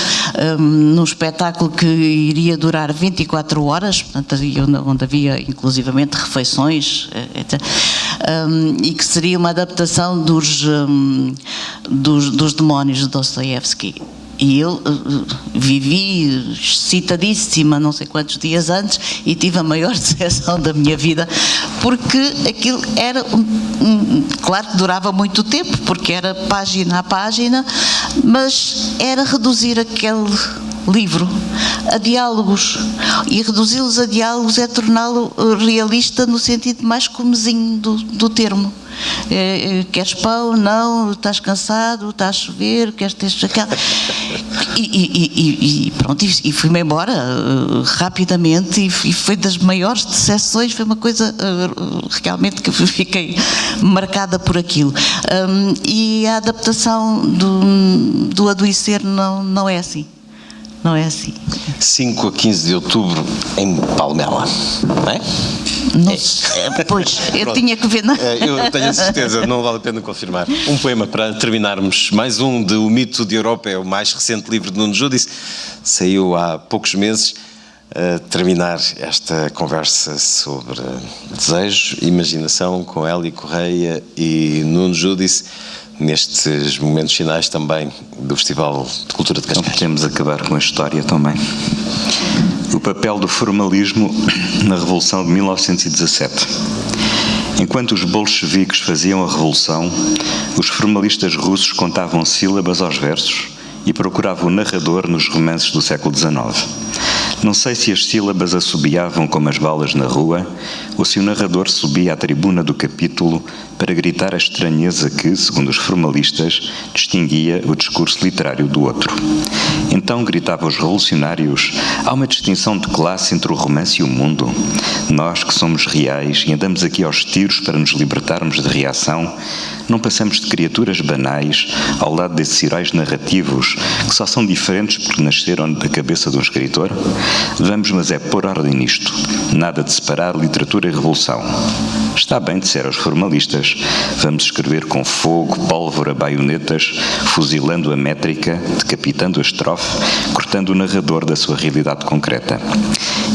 num espetáculo que iria durar 24 horas, portanto, onde havia inclusivamente refeições, etc. E que seria uma adaptação dos Demónios de Dostoiévski. E eu vivi excitadíssima não sei quantos dias antes e tive a maior decepção da minha vida, porque aquilo era claro que durava muito tempo, porque era página a página, mas era reduzir aquele livro a diálogos, e reduzi-los a diálogos é torná-lo realista no sentido mais comezinho do termo. Queres pão? Não. Estás cansado? Está a chover? Queres ter aquela... E pronto, e fui-me embora rapidamente, e foi das maiores decepções, foi uma coisa realmente que fiquei marcada por aquilo. E a adaptação do Adoecer não é assim. Não é assim. 5 a 15 de outubro em Palmela, não é? Pois, eu tinha que ver. Eu tenho a certeza, não vale a pena confirmar. Um poema para terminarmos. Mais um de O Mito de Europa, é o mais recente livro de Nuno Judice. Saiu há poucos meses. Terminar esta conversa sobre desejo, imaginação com Hélia Correia e Nuno Judice, nestes momentos finais também do Festival de Cultura de Cascais. Não podemos acabar com a história também. O papel do formalismo na Revolução de 1917. Enquanto os bolcheviques faziam a revolução, os formalistas russos contavam sílabas aos versos e procuravam o narrador nos romances do século XIX. Não sei se as sílabas assobiavam como as balas na rua, ou se o narrador subia à tribuna do capítulo para gritar a estranheza que, segundo os formalistas, distinguia o discurso literário do outro. Então gritavam os revolucionários: há uma distinção de classe entre o romance e o mundo. Nós, que somos reais e andamos aqui aos tiros para nos libertarmos de reação, não passamos de criaturas banais ao lado desses heróis narrativos que só são diferentes porque nasceram da cabeça de um escritor? Vamos, mas é pôr ordem nisto. Nada de separar literatura e revolução. Está bem de ser aos formalistas. Vamos escrever com fogo, pólvora, baionetas, fuzilando a métrica, decapitando a estrofe, cortando o narrador da sua realidade concreta.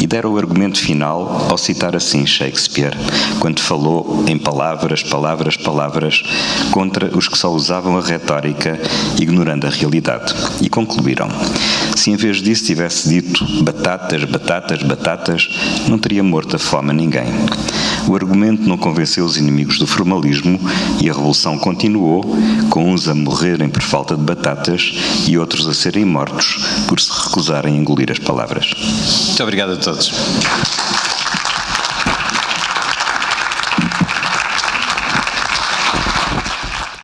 E deram o argumento final ao citar assim Shakespeare, quando falou em palavras, palavras, palavras, contra os que só usavam a retórica, ignorando a realidade. E concluíram: se em vez disso tivesse dito batatas, batatas, batatas, não teria morto a fome a ninguém. O argumento não convenceu os inimigos do formalismo e a revolução continuou, com uns a morrerem por falta de batatas e outros a serem mortos por se recusarem a engolir as palavras. Muito obrigado a todos.